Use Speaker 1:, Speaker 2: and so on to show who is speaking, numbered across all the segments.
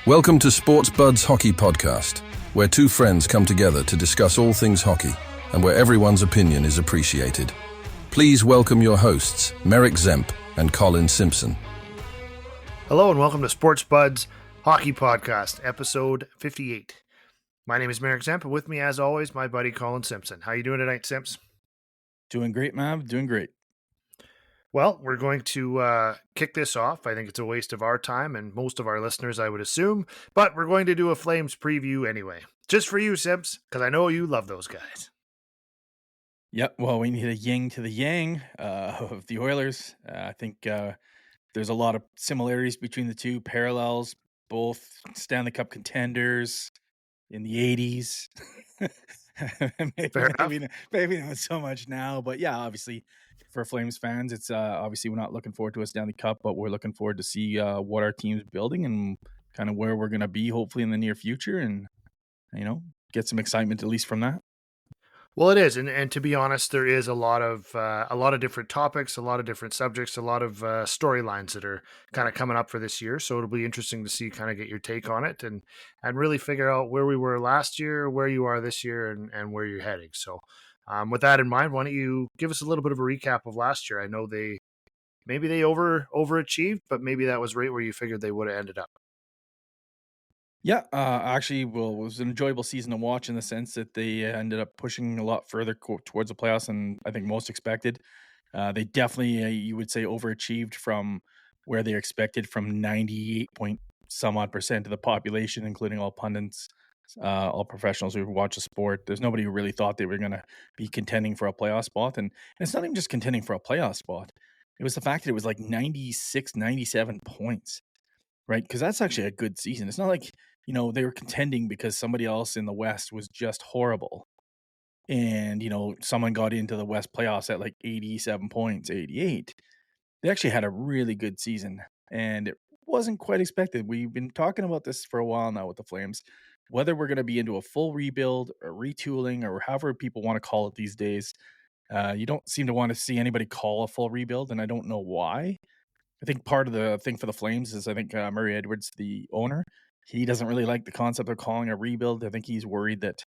Speaker 1: Welcome to Sports Buds Hockey Podcast, where two friends come together to discuss all things hockey and where everyone's opinion is appreciated. Please welcome your hosts, Merrick Zemp and Collin Simpson.
Speaker 2: Hello and welcome to Sports Buds Hockey Podcast, episode 58. My name is Merrick Zemp, and with me, as always, my buddy Collin Simpson. How you doing tonight, Simps?
Speaker 3: Doing great, man. Doing great.
Speaker 2: Well, we're going to kick this off. I think it's a waste of our time and most of our listeners, I would assume, but we're going to do a Flames preview anyway. Just for you, Simps, because I know you love those guys.
Speaker 3: Yep. Well, we need a yin to the yang of the Oilers. I think there's a lot of similarities between the two, parallels, both Stanley Cup contenders in the 80s. maybe not so much now, but yeah, obviously for Flames fans, it's obviously we're not looking forward to a Stanley Cup, but we're looking forward to see what our team's building and kind of where we're going to be hopefully in the near future, and get some excitement at least from that.
Speaker 2: Well, it is, and to be honest, there is a lot of different topics, a lot of different subjects, a lot of storylines that are kind of coming up for this year. So it'll be interesting to see, kind of get your take on it, and really figure out where we were last year, where you are this year, and where you're heading. So, with that in mind, why don't you give us a little bit of a recap of last year? I know maybe they overachieved, but maybe that was right where you figured they would have ended up.
Speaker 3: Yeah, actually, it was an enjoyable season to watch in the sense that they ended up pushing a lot further towards the playoffs than I think most expected. They definitely, you would say, overachieved from where they expected from 98 point some odd percent of the population, including all pundits, all professionals who watch the sport. There's nobody who really thought they were going to be contending for a playoff spot. And it's not even just contending for a playoff spot. It was the fact that it was like 96, 97 points, right? Because that's actually a good season. It's not like, they were contending because somebody else in the West was just horrible. And, someone got into the West playoffs at like 87 points, 88. They actually had a really good season. And it wasn't quite expected. We've been talking about this for a while now with the Flames. Whether we're going to be into a full rebuild or retooling or however people want to call it these days, you don't seem to want to see anybody call a full rebuild. And I don't know why. I think part of the thing for the Flames is I think Murray Edwards, the owner, he doesn't really like the concept of calling a rebuild. I think he's worried that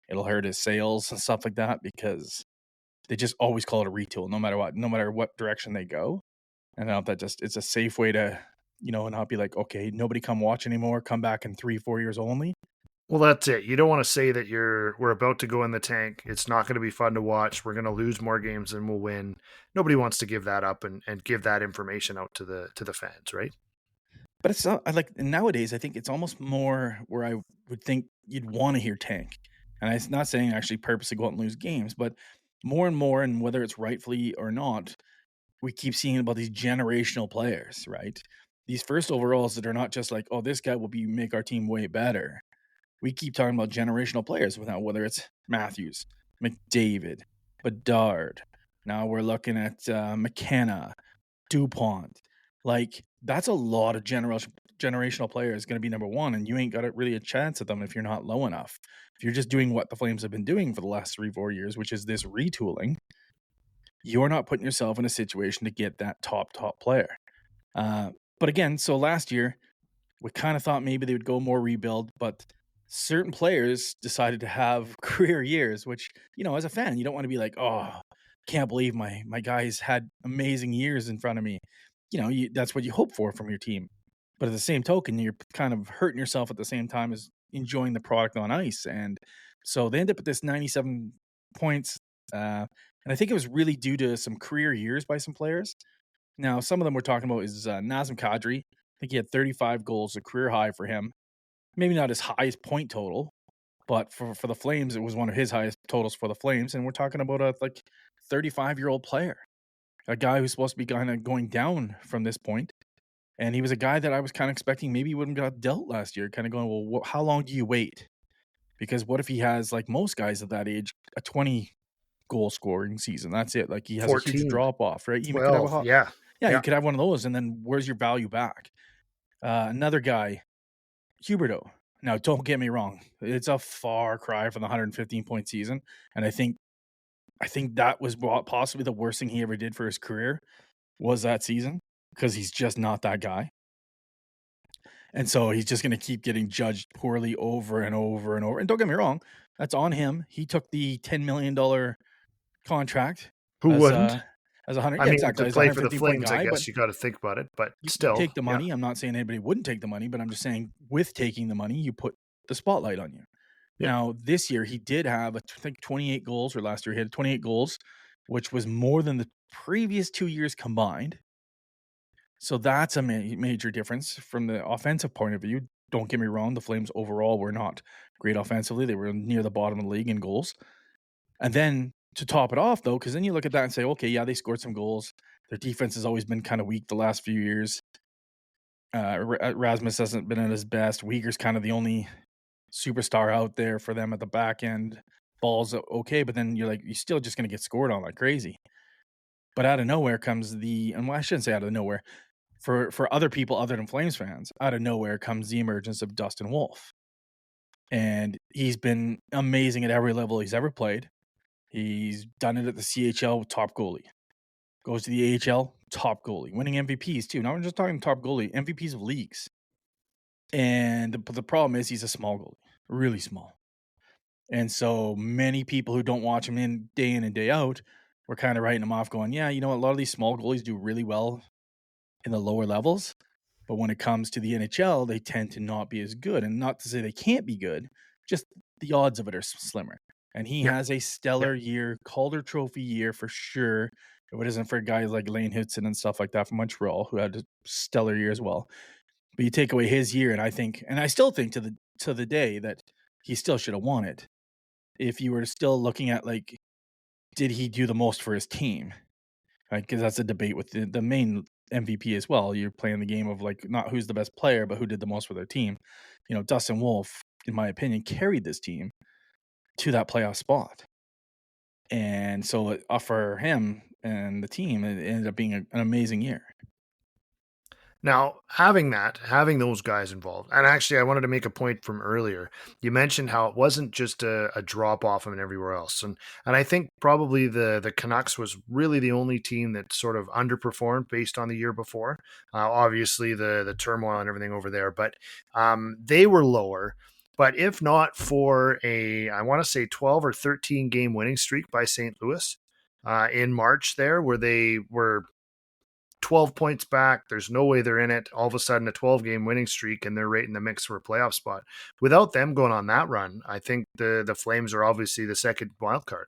Speaker 3: it'll hurt his sales and stuff like that because they just always call it a retool no matter what direction they go. And I know that it's a safe way to, not be like, okay, nobody come watch anymore. Come back in 3-4 years only.
Speaker 2: Well, that's it. You don't want to say that we're about to go in the tank. It's not going to be fun to watch. We're going to lose more games than we'll win. Nobody wants to give that up and give that information out to the fans, right?
Speaker 3: But it's not like nowadays. I think it's almost more where I would think you'd want to hear tank, and I'm not saying actually purposely go out and lose games, but more and more, and whether it's rightfully or not, we keep seeing about these generational players, right? These first overalls that are not just like, oh, this guy will make our team way better. We keep talking about generational players now, whether it's Matthews, McDavid, Bedard. Now we're looking at McKenna, DuPont. Like, that's a lot of generational players going to be number one, and you ain't got really a chance at them if you're not low enough. If you're just doing what the Flames have been doing for the last 3-4 years, which is this retooling, you're not putting yourself in a situation to get that top player. But again, so last year, we kind of thought maybe they would go more rebuild, but certain players decided to have career years, which, as a fan, you don't want to be like, oh, can't believe my guys had amazing years in front of me. That's what you hope for from your team. But at the same token, you're kind of hurting yourself at the same time as enjoying the product on ice. And so they end up at this 97 points. And I think it was really due to some career years by some players. Now, some of them we're talking about is Nazem Kadri. I think he had 35 goals, a career high for him. Maybe not his highest point total, but for the Flames, it was one of his highest totals for the Flames. And we're talking about a 35-year-old player, a guy who's supposed to be kind of going down from this point. And he was a guy that I was kind of expecting maybe he wouldn't got dealt last year, kind of going, well, how long do you wait? Because what if he has, like most guys at that age, a 20-goal scoring season? That's it. Like, he has 14. A huge drop-off, right?
Speaker 2: You could
Speaker 3: have one of those, and then where's your value back? Another guy, Huberdeau. Now, don't get me wrong. It's a far cry from the 115-point season, and I think that was possibly the worst thing he ever did for his career was that season, because he's just not that guy. And so he's just going to keep getting judged poorly over and over and over. And don't get me wrong, that's on him. He took the $10 million contract
Speaker 2: Who
Speaker 3: as
Speaker 2: wouldn't?
Speaker 3: a as a hundred.
Speaker 2: I
Speaker 3: Yeah,
Speaker 2: mean,
Speaker 3: exactly.
Speaker 2: to
Speaker 3: As a
Speaker 2: play for the
Speaker 3: 150-point
Speaker 2: Flames, I
Speaker 3: guy, but
Speaker 2: guess you got to think about it. But
Speaker 3: you
Speaker 2: still,
Speaker 3: take the money. I'm not saying anybody wouldn't take the money, but I'm just saying with taking the money, you put the spotlight on you.
Speaker 2: Yeah.
Speaker 3: Now, this year he did have, I think, 28 goals, or last year he had 28 goals, which was more than the previous 2 years combined. So that's a major difference from the offensive point of view. Don't get me wrong, the Flames overall were not great offensively. They were near the bottom of the league in goals. And then to top it off, though, because then you look at that and say, okay, yeah, they scored some goals. Their defense has always been kind of weak the last few years. Rasmus hasn't been at his best. Uyghur's kind of the only superstar out there for them at the back end. Ball's okay, but then you're still just going to get scored on like crazy. But out of nowhere comes and I shouldn't say out of nowhere. For other people other than Flames fans, out of nowhere comes the emergence of Dustin Wolf. And he's been amazing at every level he's ever played. He's done it at the CHL, top goalie. Goes to the AHL, top goalie. Winning MVPs too. Now we're just talking top goalie, MVPs of leagues. And the problem is he's a small goalie, really small. And so many people who don't watch him in and day out were kind of writing him off going, yeah, you know what, a lot of these small goalies do really well in the lower levels. But when it comes to the NHL, they tend to not be as good. And not to say they can't be good, just the odds of it are slimmer. And he has a stellar year, Calder Trophy year for sure. If it isn't for guys like Lane Hutson and stuff like that from Montreal, who had a stellar year as well. But you take away his year, and I still think to the day that he still should have won it. If you were still looking at did he do the most for his team? Right, because that's a debate with the main MVP as well. You're playing the game of not who's the best player, but who did the most for their team. You know, Dustin Wolf, in my opinion, carried this team to that playoff spot. And so for him and the team, it ended up being an amazing year.
Speaker 2: Now, having those guys involved, and actually, I wanted to make a point from earlier. You mentioned how it wasn't just a drop off from everywhere else, and I think probably the Canucks was really the only team that sort of underperformed based on the year before. Obviously, the turmoil and everything over there, but they were lower. But if not for I want to say 12 or 13 game winning streak by St. Louis in March there, where they were 12 points back. There's no way they're in it. All of a sudden, a 12-game winning streak, and they're right in the mix for a playoff spot. Without them going on that run, I think the Flames are obviously the second wild card.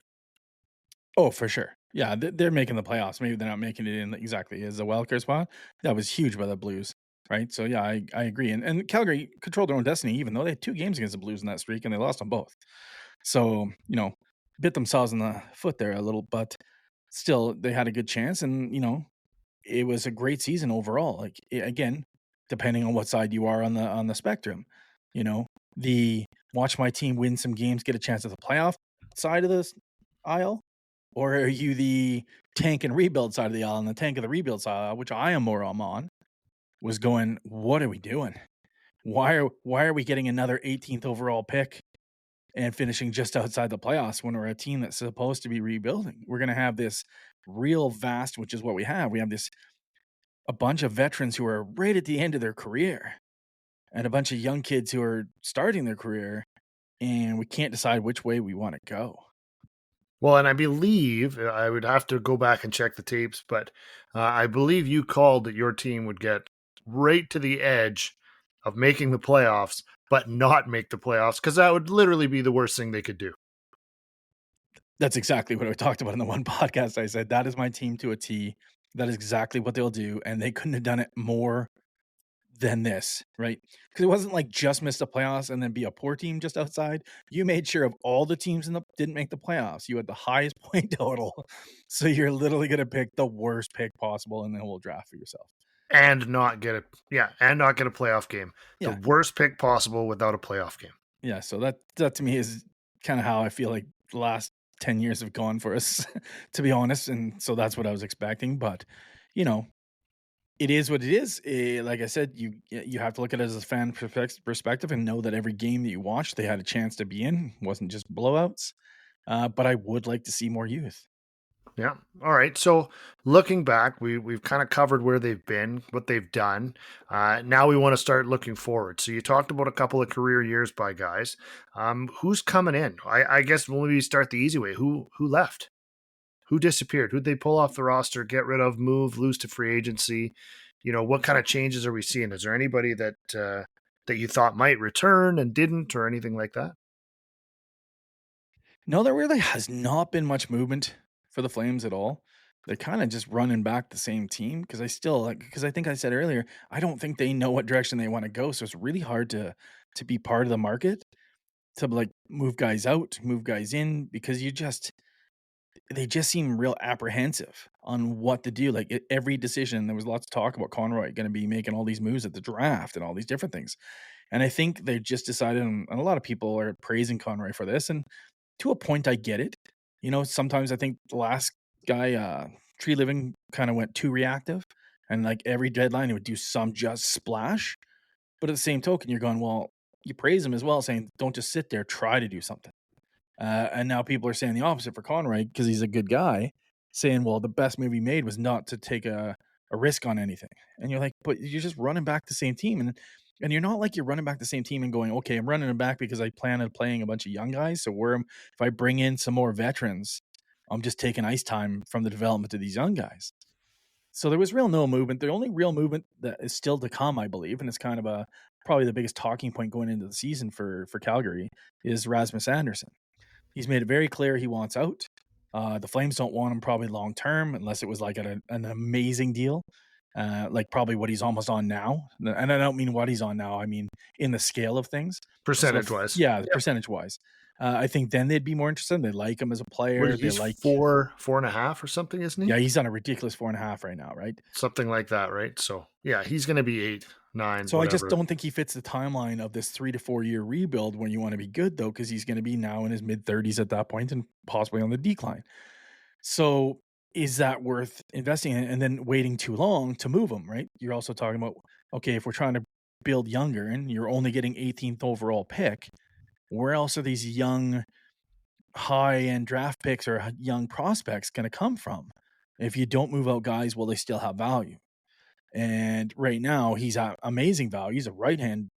Speaker 3: Oh, for sure. Yeah, they're making the playoffs. Maybe they're not making it in exactly as a wild card spot. That was huge by the Blues, right? So, yeah, I agree. And Calgary controlled their own destiny, even though they had 2 games against the Blues in that streak, and they lost on both. So, bit themselves in the foot there a little, but still, they had a good chance. And, it was a great season overall. Again, depending on what side you are on the spectrum, the watch my team win some games, get a chance at the playoff side of this aisle, or are you the tank and rebuild side of the aisle? And the tank of the rebuild side, which I am more on, was going, what are we doing? Why are we getting another 18th overall pick and finishing just outside the playoffs when we're a team that's supposed to be rebuilding? We're going to have this real vast, which is what we have. We have a bunch of veterans who are right at the end of their career and a bunch of young kids who are starting their career, and we can't decide which way we want to go.
Speaker 2: Well, and I believe I would have to go back and check the tapes, but I believe you called that your team would get right to the edge of making the playoffs, but not make the playoffs, because that would literally be the worst thing they could do.
Speaker 3: That's exactly what I talked about in the one podcast. I said, that is my team to a T. That is exactly what they'll do. And they couldn't have done it more than this, right? Because it wasn't like just miss the playoffs and then be a poor team just outside. You made sure of all the teams didn't make the playoffs. You had the highest point total. So you're literally going to pick the worst pick possible in the whole draft for yourself.
Speaker 2: And not get a playoff game.
Speaker 3: Yeah.
Speaker 2: The worst pick possible without a playoff game.
Speaker 3: Yeah. So that to me is kind of how I feel like the last 10 years have gone for us, to be honest. And so that's what I was expecting. But, it is what it is. Like I said, you have to look at it as a fan perspective and know that every game that you watched, they had a chance to be in. It wasn't just blowouts. But I would like to see more youth.
Speaker 2: Yeah. All right. So looking back, we've kind of covered where they've been, what they've done. Now we want to start looking forward. So you talked about a couple of career years by guys. Who's coming in? I guess we'll maybe start the easy way. Who left? Who disappeared? Who'd they pull off the roster, get rid of, move, lose to free agency? What kind of changes are we seeing? Is there anybody that you thought might return and didn't, or anything like that?
Speaker 3: No, there really has not been much movement for the Flames at all. They're kind of just running back the same team because because I think I said earlier, I don't think they know what direction they want to go. So it's really hard to be part of the market, to like move guys out, move guys in, because they just seem real apprehensive on what to do. Like every decision, there was lots of talk about Conroy going to be making all these moves at the draft and all these different things. And I think they just decided, and a lot of people are praising Conroy for this. And to a point, I get it. Sometimes I think the last guy, Tree Living, kind of went too reactive, and like every deadline, he would do some just splash. But at the same token, you're going, well, you praise him as well, saying, don't just sit there, try to do something. And now people are saying the opposite for Conroy because he's a good guy, saying, well, the best move he made was not to take a risk on anything. And you're like, but you're just running back the same team. And you're not like you're running back the same team and going, okay, I'm running it back because I plan on playing a bunch of young guys. So if I bring in some more veterans, I'm just taking ice time from the development of these young guys. So there was no movement. The only real movement that is still to come, I believe, and it's kind of probably the biggest talking point going into the season for Calgary, is Rasmus Anderson. He's made it very clear he wants out. The Flames don't want him probably long term unless it was like an amazing deal, like probably what he's almost on now. And I don't mean what he's on now. I mean in the scale of things.
Speaker 2: Percentage wise.
Speaker 3: Yeah, percentage wise. I think then they'd be more interested. They like him as a player.
Speaker 2: He's 4.5 or something, isn't he?
Speaker 3: Yeah, he's on a ridiculous 4.5 right now, right?
Speaker 2: Something like that, right? So yeah, he's going to be 8, 9.
Speaker 3: So
Speaker 2: whatever.
Speaker 3: I just don't think he fits the timeline of this 3 to 4 year rebuild when you want to be good, though, because he's going to be now in his mid 30s at that point and possibly on the decline. So is that worth investing in and then waiting too long to move him, right? You're also talking about, okay, if we're trying to build younger and you're only getting 18th overall pick, where else are these young high-end draft picks or young prospects going to come from? If you don't move out guys, will they still have value? And right now, he's at amazing value. He's a right-hand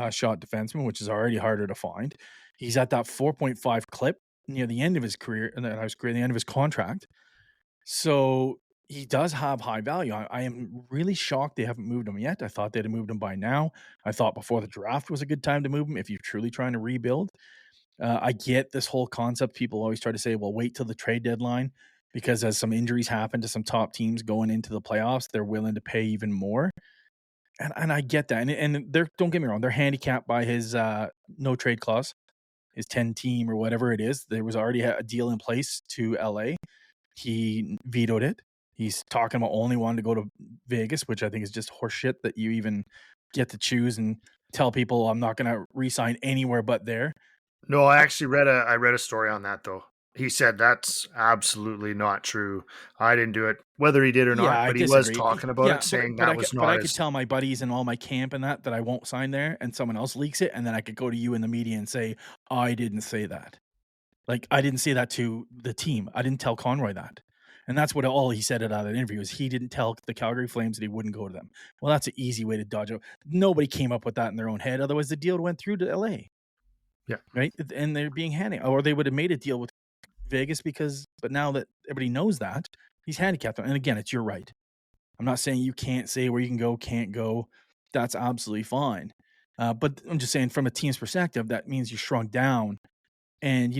Speaker 3: shot defenseman, which is already harder to find. He's at that 4.5 clip near the end of his career, and then the end of his contract. So he does have high value. I am really shocked they haven't moved him yet. I thought they'd have moved him by now. I thought before the draft was a good time to move him if you're truly trying to rebuild. I get this whole concept. People always try to say, well, wait till the trade deadline, because as some injuries happen to some top teams going into the playoffs, they're willing to pay even more. And I get that. And they're, don't get me wrong, they're handicapped by his no trade clause, his 10 team or whatever it is. There was already a deal in place to LA. He vetoed it. He's talking about only wanting to go to Vegas, which I think is just horseshit that you even get to choose and tell people I'm not going to re-sign anywhere but there.
Speaker 2: No, I actually read a story on that though. He said that's absolutely not true. I didn't do it, whether he did or not. But he was talking about it, saying that was not.
Speaker 3: But I could tell my buddies and all my camp and that I won't sign there, and someone else leaks it, and then I could go to you in the media and say I didn't say that. Like I didn't say that to the team. I didn't tell Conroy that. And that's what all he said out of that interview is he didn't tell the Calgary Flames that he wouldn't go to them. Well, that's an easy way to dodge it. Nobody came up with that in their own head. Otherwise, the deal went through to LA.
Speaker 2: Yeah.
Speaker 3: Right. And they're being handy, or they would have made a deal with Vegas but now that everybody knows that, he's handicapped. And again, it's your right. I'm not saying you can't say where you can go, can't go. That's absolutely fine. But I'm just saying from a team's perspective, that means you shrunk down. And,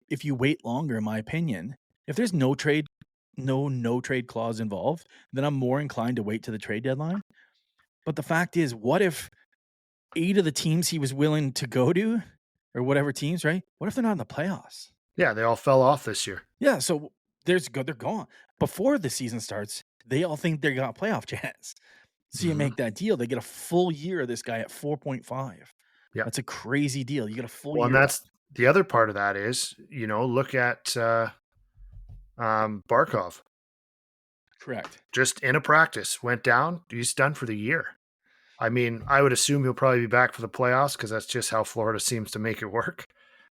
Speaker 3: if you wait longer, in my opinion, if there's no trade clause involved, then I'm more inclined to wait to the trade deadline. But the fact is, what if 8 of the teams he was willing to go to, or whatever teams, right? What if they're not in the playoffs?
Speaker 2: Yeah, they all fell off this year.
Speaker 3: Yeah, so they're gone. Before the season starts, they all think they got a playoff chance. So you make that deal. They get a full year of this guy at 4.5. Yeah. That's a crazy deal. You get a full year.
Speaker 2: And that's the other part of that is, look at Barkov.
Speaker 3: Correct.
Speaker 2: Just in a practice, went down. He's done for the year. I mean, I would assume he'll probably be back for the playoffs because that's just how Florida seems to make it work.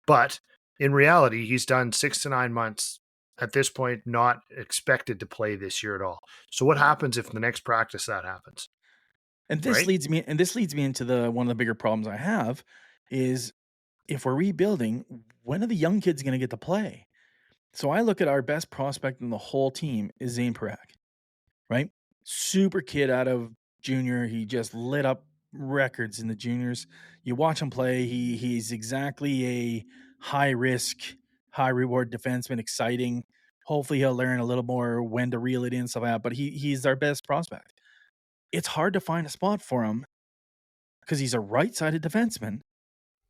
Speaker 2: But in reality, he's done 6 to 9 months at this point not expected to play this year at all. So what happens if the next practice that happens?
Speaker 3: And
Speaker 2: Right?
Speaker 3: this leads me into the one of the bigger problems I have is if we're rebuilding, when are the young kids going to get to play? So I look at our best prospect in the whole team is Zemp, right? Super kid out of junior. He just lit up records in the juniors. You watch him play. He's exactly a high risk, high reward defenseman. Exciting. Hopefully he'll learn a little more when to reel it in, stuff like that. But he's our best prospect. It's hard to find a spot for him because he's a right-sided defenseman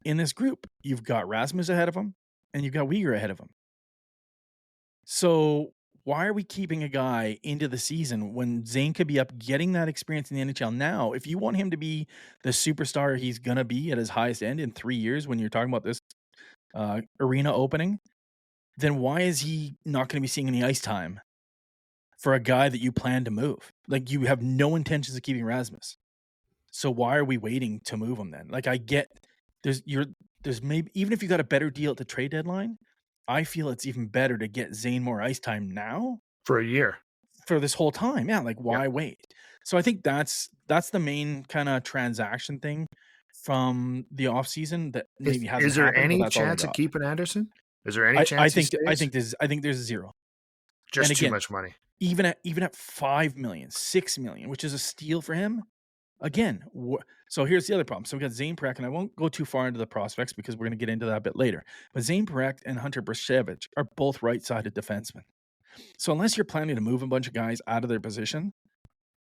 Speaker 3: in this group. You've got Rasmus ahead of him, and you've got Uyghur ahead of him. So why are we keeping a guy into the season when Zane could be up getting that experience in the NHL now? If you want him to be the superstar he's going to be at his highest end in 3 years when you're talking about this arena opening, then why is he not going to be seeing any ice time for a guy that you plan to move? Like, you have no intentions of keeping Rasmus. So why are we waiting to move him then? Like, I get there's maybe, even if you got a better deal at the trade deadline, I feel it's even better to get Zane more ice time now
Speaker 2: For a year.
Speaker 3: for this whole time. Yeah, like, why
Speaker 2: Yeah.
Speaker 3: wait? So I think that's the main kind of transaction thing from the offseason that maybe hasn't
Speaker 2: Is there
Speaker 3: happened, but
Speaker 2: any
Speaker 3: that's all I
Speaker 2: chance of
Speaker 3: got.
Speaker 2: keeping Anderson? Is there any chance
Speaker 3: I
Speaker 2: he
Speaker 3: think
Speaker 2: stays?
Speaker 3: I think there's zero. And
Speaker 2: Just too
Speaker 3: again,
Speaker 2: much money.
Speaker 3: even at 5 million, 6 million, which is a steal for him. Again, so here's the other problem. So we got Zane Parekh, and I won't go too far into the prospects because we're going to get into that a bit later. But Zane Parekh and Hunter Brashevich are both right-sided defensemen. So unless you're planning to move a bunch of guys out of their position,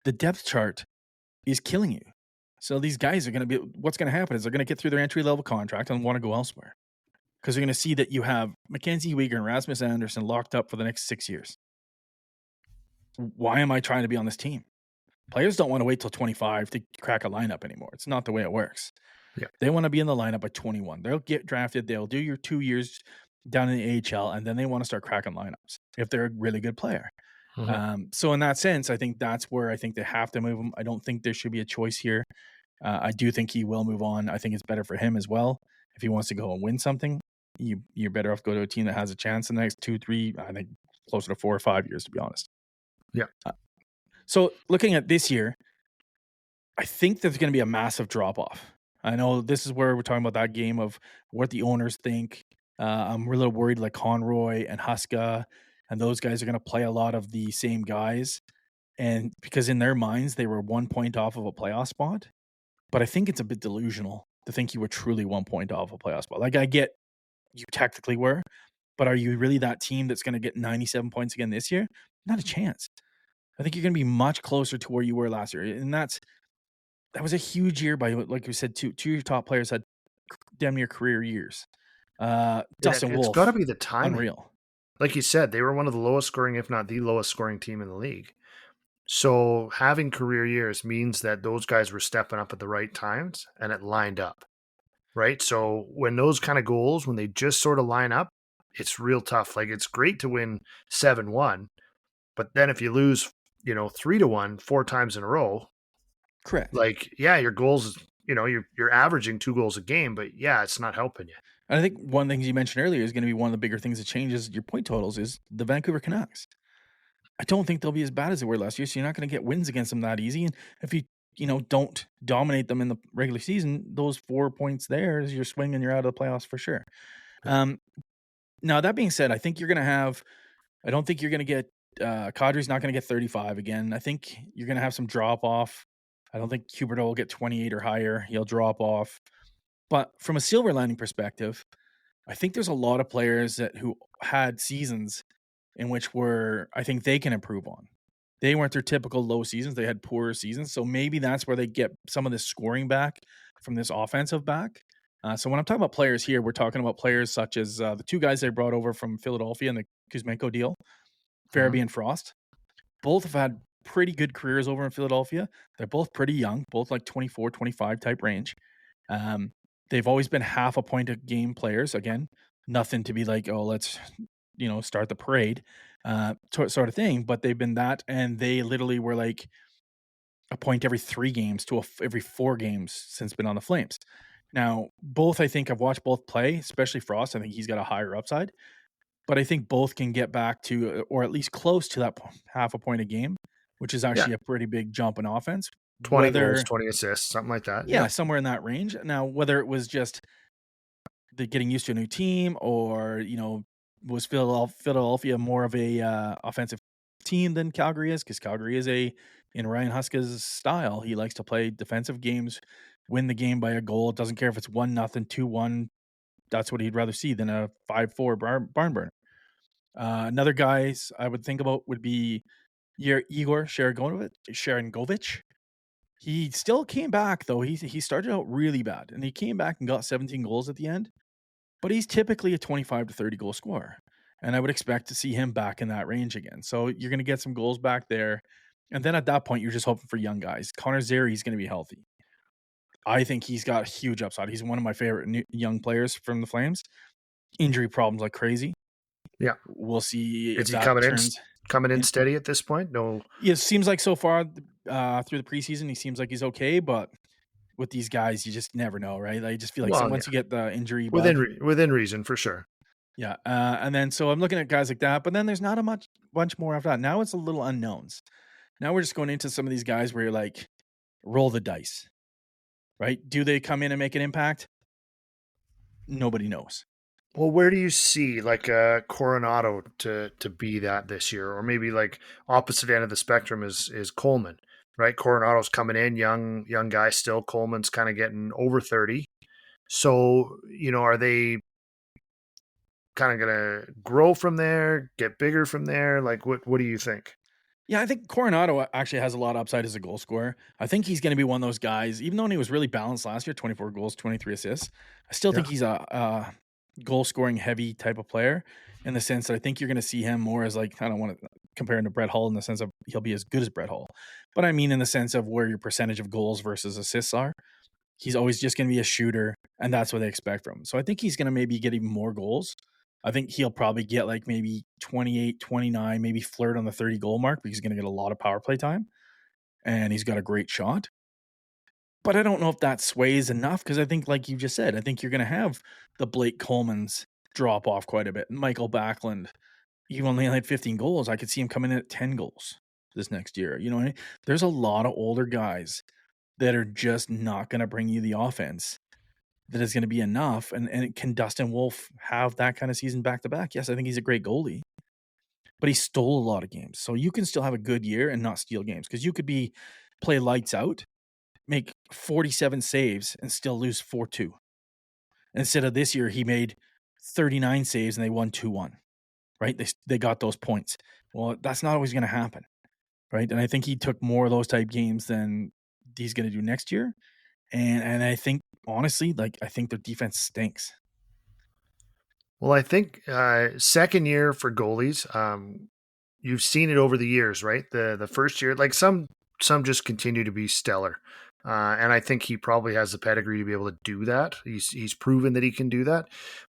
Speaker 3: the depth chart is killing you. So these guys are going to be, what's going to happen is they're going to get through their entry-level contract and want to go elsewhere because they're going to see that you have Mackenzie Weegar and Rasmus Anderson locked up for the next 6 years. Why am I trying to be on this team? Players don't want to wait till 25 to crack a lineup anymore. It's not the way it works.
Speaker 2: Yeah.
Speaker 3: They want to be in the lineup by 21. They'll get drafted. They'll do your 2 years down in the AHL, and then they want to start cracking lineups if they're a really good player.
Speaker 2: Mhm.
Speaker 3: So in that sense, I think that's where I think they have to move him. I don't think there should be a choice here. I do think he will move on. I think it's better for him as well. If he wants to go and win something, you're better off go to a team that has a chance in the next 2, 3, I think closer to 4 or 5 years, to be honest.
Speaker 2: Yeah.
Speaker 3: So looking at this year, I think there's going to be a massive drop-off. I know this is where we're talking about that game of what the owners think. I'm a little worried like Conroy and Huska and those guys are going to play a lot of the same guys. And because in their minds, they were 1 point off of a playoff spot. But I think it's a bit delusional to think you were truly 1 point off a playoff spot. Like, I get you technically were, but are you really that team that's going to get 97 points again this year? Not a chance. I think you're going to be much closer to where you were last year. And that was a huge year by, like we said, two of your top players had damn near career years. Dustin
Speaker 2: It's
Speaker 3: Wolf,
Speaker 2: got to be the timing.
Speaker 3: unreal.
Speaker 2: Like you said, they were one of the lowest scoring, if not the lowest scoring team in the league. So having career years means that those guys were stepping up at the right times and it lined up, right? So when those kind of goals, when they just sort of line up, it's real tough. Like, it's great to win 7-1, but then if you lose, 3-1 4 times in a row,
Speaker 3: Correct.
Speaker 2: like, yeah, your goals, you're averaging 2 goals a game, but yeah, it's not helping you.
Speaker 3: And I think one of the things you mentioned earlier is going to be one of the bigger things that changes your point totals is the Vancouver Canucks. I don't think they'll be as bad as they were last year, so you're not going to get wins against them that easy. And if you don't dominate them in the regular season, those 4 points there is your swing and you're out of the playoffs for sure. Now, that being said, I think you're going to have – I don't think you're going to get Kadri's not going to get 35 again. I think you're going to have some drop-off. I don't think Huberdeau will get 28 or higher. He'll drop off. But from a silver lining perspective, I think there's a lot of players who had seasons in which I think they can improve on. They weren't their typical low seasons. They had poorer seasons. So maybe that's where they get some of this scoring back from this offensive back. So when I'm talking about players here, we're talking about players such as the 2 guys they brought over from Philadelphia in the Kuzmenko deal, Farabee and Frost. Both have had pretty good careers over in Philadelphia. They're both pretty young, both like 24, 25 type range. They've always been half a point a game players. Again, nothing to be like, oh, let's, start the parade sort of thing. But they've been that, and they literally were like a point every 3 games to every 4 games since been on the Flames. Now, both, I think I've watched both play, especially Frost. I think he's got a higher upside. but I think both can get back to, or at least close to that half a point a game, which is
Speaker 2: Yeah,
Speaker 3: actually a pretty big jump in offense.
Speaker 2: 20 goals,
Speaker 3: Whether,
Speaker 2: 20 assists, something like that.
Speaker 3: yeah,
Speaker 2: Yep.
Speaker 3: somewhere in that range. Now, whether it was just the getting used to a new team, or was Philadelphia more of a offensive team than Calgary is, because Calgary is in Ryan Huska's style. He likes to play defensive games, win the game by a goal. It doesn't care if it's 1-0, 2-1. That's what he'd rather see than a 5-4 barn burner. Another guys I would think about would be your Igor Sharangovich. He still came back though. He started out really bad, and he came back and got 17 goals at the end. But he's typically a 25 to 30 goal scorer, and I would expect to see him back in that range again. So you're going to get some goals back there, and then at that point, you're just hoping for young guys. Connor Zary is going to be healthy. I think he's got huge upside. He's one of my favorite young players from the Flames. Injury problems like crazy.
Speaker 2: Yeah.
Speaker 3: We'll see if
Speaker 2: Is he
Speaker 3: that
Speaker 2: coming in
Speaker 3: in-
Speaker 2: steady at this point? No.
Speaker 3: Yeah, it seems like so far through the preseason, he seems like he's okay, but with these guys, you just never know, right? I just feel like
Speaker 2: Well,
Speaker 3: once you get the injury bug,
Speaker 2: within reason for sure.
Speaker 3: yeah. And then so I'm looking at guys like that, but then there's not a bunch more after that. Now it's a little unknowns. Now we're just going into some of these guys where you're like, roll the dice, right? Do they come in and make an impact? Nobody knows.
Speaker 2: Well, where do you see like Coronado to be that this year, or maybe like opposite end of the spectrum is Coleman, right? Coronado's coming in, young guy still. Coleman's kind of getting over 30. So are they kind of gonna grow from there, get bigger from there? Like, what do you think?
Speaker 3: Yeah, I think Coronado actually has a lot of upside as a goal scorer. I think he's going to be one of those guys, even though he was really balanced last year, 24 goals, 23 assists. I still think he's a goal scoring heavy type of player, in the sense that I think you're going to see him more as like, I don't want to compare him to Brett Hull in the sense of he'll be as good as Brett Hull, but I mean in the sense of where your percentage of goals versus assists are. He's always just going to be a shooter, and that's what they expect from him. So I think he's going to maybe get even more goals. I think he'll probably get like maybe 28, 29, maybe flirt on the 30 goal mark, because he's going to get a lot of power play time, and he's got a great shot. But I don't know if that sways enough, because I think, like you just said, I think you're going to have the Blake Colemans drop off quite a bit. Michael Backlund, he only had 15 goals. I could see him coming in at 10 goals this next year. You know what I mean? There's a lot of older guys that are just not going to bring you the offense that is going to be enough. And can Dustin Wolf have that kind of season back to back? Yes, I think he's a great goalie, but he stole a lot of games. So you can still have a good year and not steal games, because you could play lights out, make 47 saves, and still lose 4-2. Instead of this year, he made 39 saves and they won 2-1, right? They got those points. Well, that's not always going to happen, right? And I think he took more of those type games than he's going to do next year. And I think, honestly, I think their defense stinks.
Speaker 2: Well, I think second year for goalies, you've seen it over the years, right? The first year, like some just continue to be stellar, and I think he probably has the pedigree to be able to do that. He's proven that he can do that.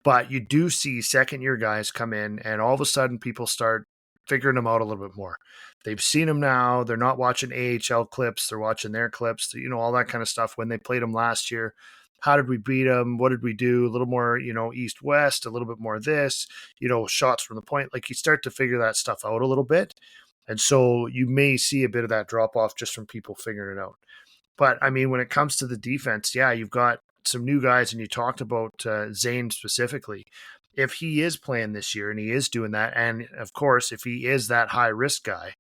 Speaker 2: But you do see second year guys come in, and all of a sudden people start figuring him out a little bit more. They've seen him now. They're not watching AHL clips. They're watching their clips, all that kind of stuff. When they played him last year, how did we beat them? What did we do? A little more, east-west, a little bit more of this, shots from the point. Like, you start to figure that stuff out a little bit. And so you may see a bit of that drop-off just from people figuring it out. But, I mean, when it comes to the defense, yeah, you've got some new guys, and you talked about Zane specifically. If he is playing this year and he is doing that, and, of course, if he is that high-risk guy,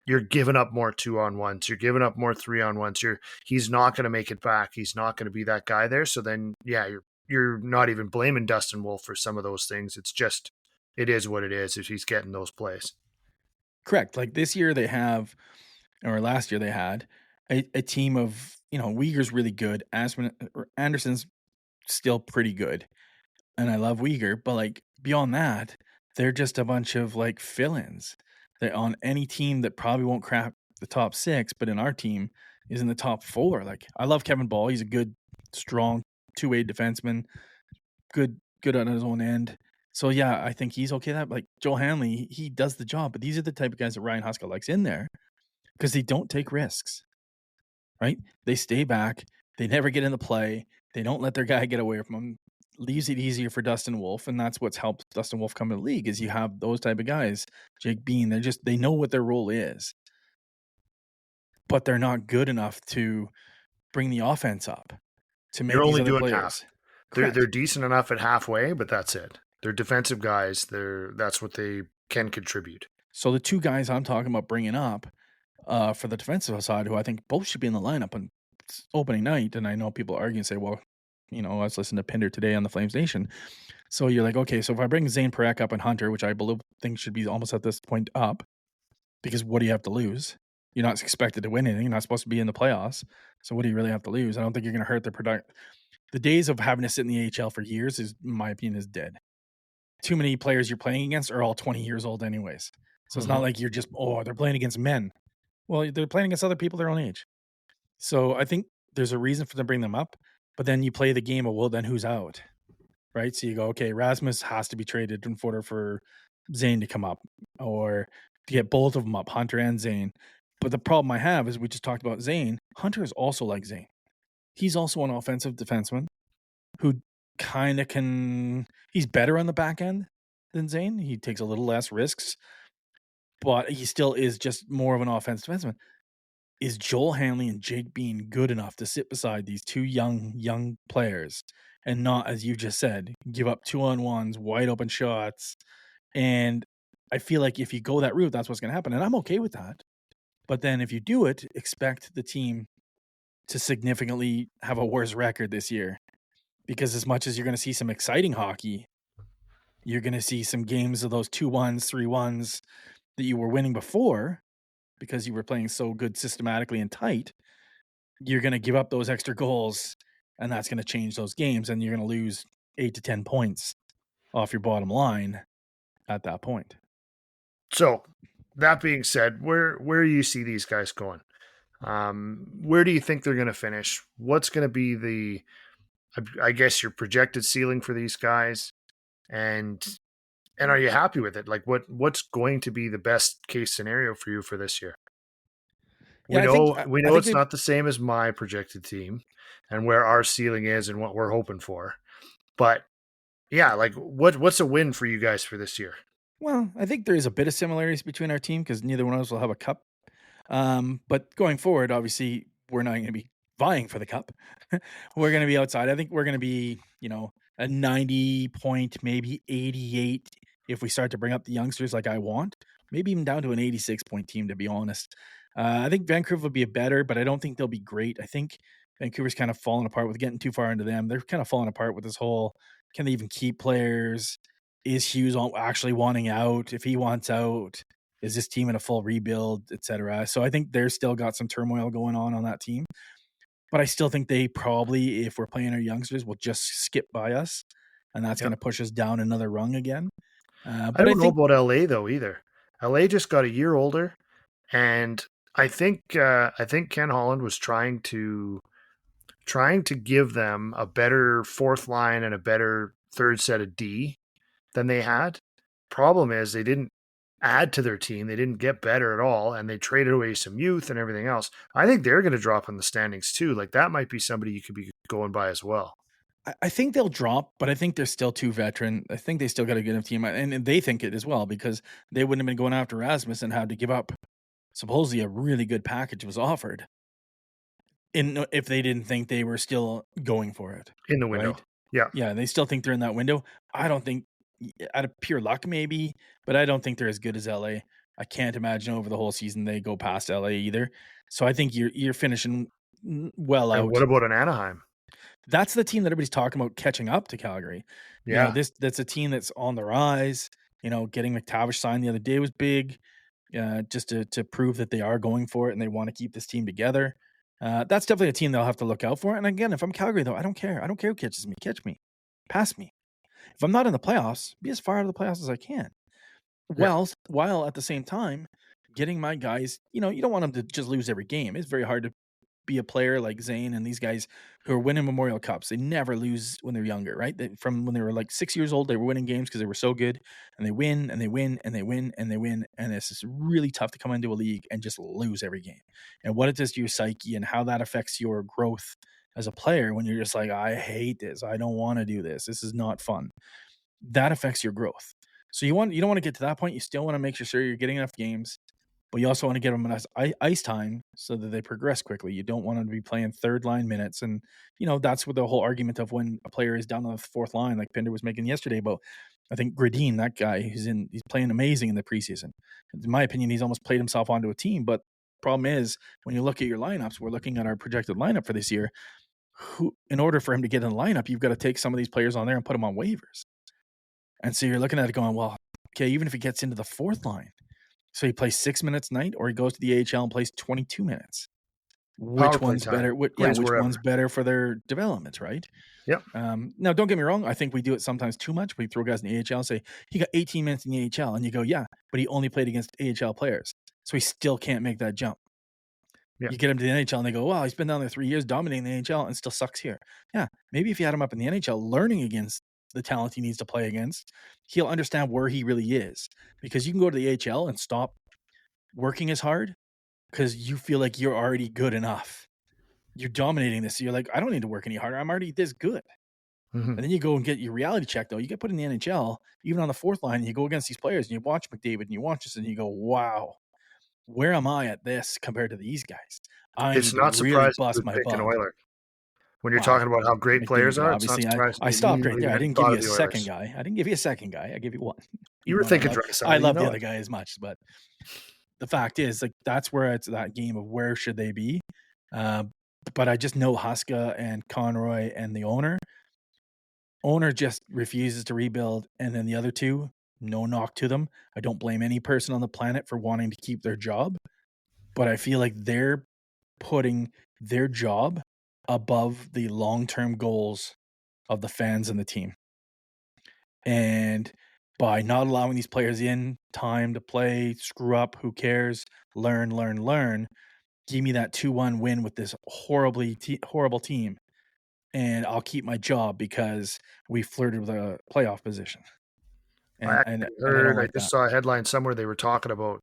Speaker 2: you're giving up more 2-on-1s. You're giving up more 3-on-1s. He's not going to make it back. He's not going to be that guy there. So then, yeah, you're not even blaming Dustin Wolf for some of those things. It's just, it is what it is if he's getting those plays.
Speaker 3: Correct. Like this year they have, or last year they had a team of, Uyghur's really good. Anderson's still pretty good. And I love Uyghur, but beyond that, they're just a bunch of fill-ins. They're on any team that probably won't crack the top 6, but in our team is in the top 4. I love Kevin Ball. He's a good, strong two-way defenseman, good on his own end. So yeah, I think he's okay. That Joe Hanley, he does the job, but these are the type of guys that Ryan Huska likes in there, because they don't take risks, right? They stay back. They never get in the play. They don't let their guy get away from them. leaves it easier for Dustin Wolf, and that's what's helped Dustin Wolf come to the league is you have those type of guys. Jake Bean, they know what their role is, but they're not good enough to bring the offense up to make
Speaker 2: You're
Speaker 3: these
Speaker 2: only
Speaker 3: other
Speaker 2: doing
Speaker 3: players.
Speaker 2: half.
Speaker 3: Correct.
Speaker 2: They're decent enough at halfway, but that's it. They're defensive guys. That's what they can contribute.
Speaker 3: So the two guys I'm talking about bringing up for the defensive side, who I think both should be in the lineup on opening night, and I know people argue and say, well, I was listening to Pinder today on the Flames Nation. So you're like, okay, so if I bring Zane Parekh up and Hunter, which I think should be almost at this point up, because what do you have to lose? You're not expected to win anything. You're not supposed to be in the playoffs. So what do you really have to lose? I don't think you're going to hurt their product. The days of having to sit in the AHL for years in my opinion, is dead. Too many players you're playing against are all 20 years old anyways. So it's not like you're just, they're playing against men. Well, they're playing against other people their own age. So I think there's a reason for them to bring them up. But then you play the game of, well, then who's out? Right? So you go, okay, Rasmus has to be traded in order for Zane to come up or to get both of them up, Hunter and Zane. But the problem I have is we just talked about Zane. Hunter is also like Zane. He's also an offensive defenseman who kind of he's better on the back end than Zane. He takes a little less risks, but he still is just more of an offensive defenseman. Is Joel Hanley and Jake Bean good enough to sit beside these two young players and not, as you just said, give up 2-on-1s, wide open shots? And I feel like if you go that route, that's what's going to happen. And I'm okay with that. But then if you do it, expect the team to significantly have a worse record this year. Because as much as you're going to see some exciting hockey, you're going to see some games of those 2-1s, 3-1s that you were winning before because you were playing so good systematically and tight. You're going to give up those extra goals, and that's going to change those games, and you're going to lose 8 to 10 points off your bottom line at that point.
Speaker 2: So, that being said, where do you see these guys going? Where do you think they're going to finish? What's going to be I guess, your projected ceiling for these guys? And are you happy with it? Like, what's going to be the best case scenario for you for this year? We know it's not the same as my projected team and where our ceiling is and what we're hoping for. But yeah, like what's a win for you guys for this year?
Speaker 3: Well, I think there is a bit of similarities between our team because neither one of us will have a cup. But going forward, obviously, we're not going to be vying for the cup. We're going to be outside. I think we're going to be, a 90 point, maybe 88 if we start to bring up the youngsters like I want. Maybe even down to an 86 point team, to be honest. I think Vancouver will be better, but I don't think they'll be great. I think Vancouver's kind of fallen apart with getting too far into them. They're kind of falling apart with this whole, can they even keep players? Is Hughes actually wanting out? If he wants out, is this team in a full rebuild, etc.? So I think they're still got some turmoil going on that team. But I still think they probably, if we're playing our youngsters, will just skip by us. And that's going to push us down another rung again.
Speaker 2: But I don't know about LA, though, either. LA just got a year older. And I think Ken Holland was trying to give them a better fourth line and a better third set of D than they had. Problem is they didn't add to their team. They didn't get better at all, and they traded away some youth and everything else. I think they're going to drop in the standings too. Like that might be somebody you could be going by as well.
Speaker 3: I think they'll drop, but I think they're still too veteran. I think they still got a good enough team, and they think it as well because they wouldn't have been going after Rasmus and had to give up supposedly a really good package was offered. If they didn't think they were still going for it
Speaker 2: in the window,
Speaker 3: right? Yeah, they still think they're in that window. I don't think, out of pure luck maybe, but I don't think they're as good as LA. I can't imagine over the whole season they go past LA either. So I think you're finishing well out.
Speaker 2: And what about an Anaheim?
Speaker 3: That's the team that everybody's talking about catching up to Calgary.
Speaker 2: Yeah,
Speaker 3: that's a team that's on the rise. Getting McTavish signed the other day was big, just to prove that they are going for it and they want to keep this team together. That's definitely a team they'll have to look out for. And again, if I'm Calgary, though, I don't care. I don't care who catches me. Catch me. Pass me. If I'm not in the playoffs, be as far out of the playoffs as I can. Well, while at the same time, getting my guys, you don't want them to just lose every game. It's very hard to be a player like Zane and these guys who are winning Memorial Cups. They never lose when they're younger, right? From when they were like 6 years old, they were winning games because they were so good, and they win and they win and they win and they win. And it's just really tough to come into a league and just lose every game. And what it does to your psyche and how that affects your growth as a player when you're just like, I hate this. I don't want to do this. This is not fun. That affects your growth. So you don't want to get to that point. You still want to make sure you're getting enough games, but you also want to give them enough ice time so that they progress quickly. You don't want them to be playing third line minutes. And, that's what the whole argument of when a player is down on the fourth line, like Pinder was making yesterday about, I think Gradine, that guy he's playing amazing in the preseason. In my opinion, he's almost played himself onto a team. But problem is, when you look at your lineups, we're looking at our projected lineup for this year. In order for him to get in the lineup, you've got to take some of these players on there and put them on waivers. And so you're looking at it going, well, okay, even if he gets into the fourth line, so he plays 6 minutes a night, or he goes to the AHL and plays 22 minutes. Which one's better? Which one's better for their development, right?
Speaker 2: Yep.
Speaker 3: Now, don't get me wrong. I think we do it sometimes too much. We throw guys in the AHL and say, he got 18 minutes in the AHL. And you go, yeah, but he only played against AHL players. So he still can't make that jump. Yeah. You get him to the NHL and they go, wow, he's been down there 3 years dominating the NHL and still sucks here. Yeah, maybe if you had him up in the NHL learning against the talent he needs to play against, he'll understand where he really is. Because you can go to the AHL and stop working as hard because you feel like you're already good enough. You're dominating this. So you're like, I don't need to work any harder. I'm already this good. Mm-hmm. And then you go and get your reality check, though. You get put in the NHL, even on the fourth line, and you go against these players, and you watch McDavid, and you watch this, and you go, wow, where am I at this compared to these guys?
Speaker 2: It's not surprising bust my butt. When you're talking about how great players are,
Speaker 3: obviously, I stopped right there. I didn't give you a second guy. I didn't give you a second guy. I gave you one.
Speaker 2: You were thinking Draisaitl.
Speaker 3: I love the other guy as much, but the fact is, like, that's where it's that game of where should they be. But I just know Huska and Conroy and the owner just refuses to rebuild. And then the other two, no knock to them. I don't blame any person on the planet for wanting to keep their job, but I feel like they're putting their job above the long-term goals of the fans and the team. And by not allowing these players in time to play, screw up, who cares, learn, give me that 2-1 win with this horrible team, and I'll keep my job because we flirted with a playoff position.
Speaker 2: And I just saw a headline somewhere they were talking about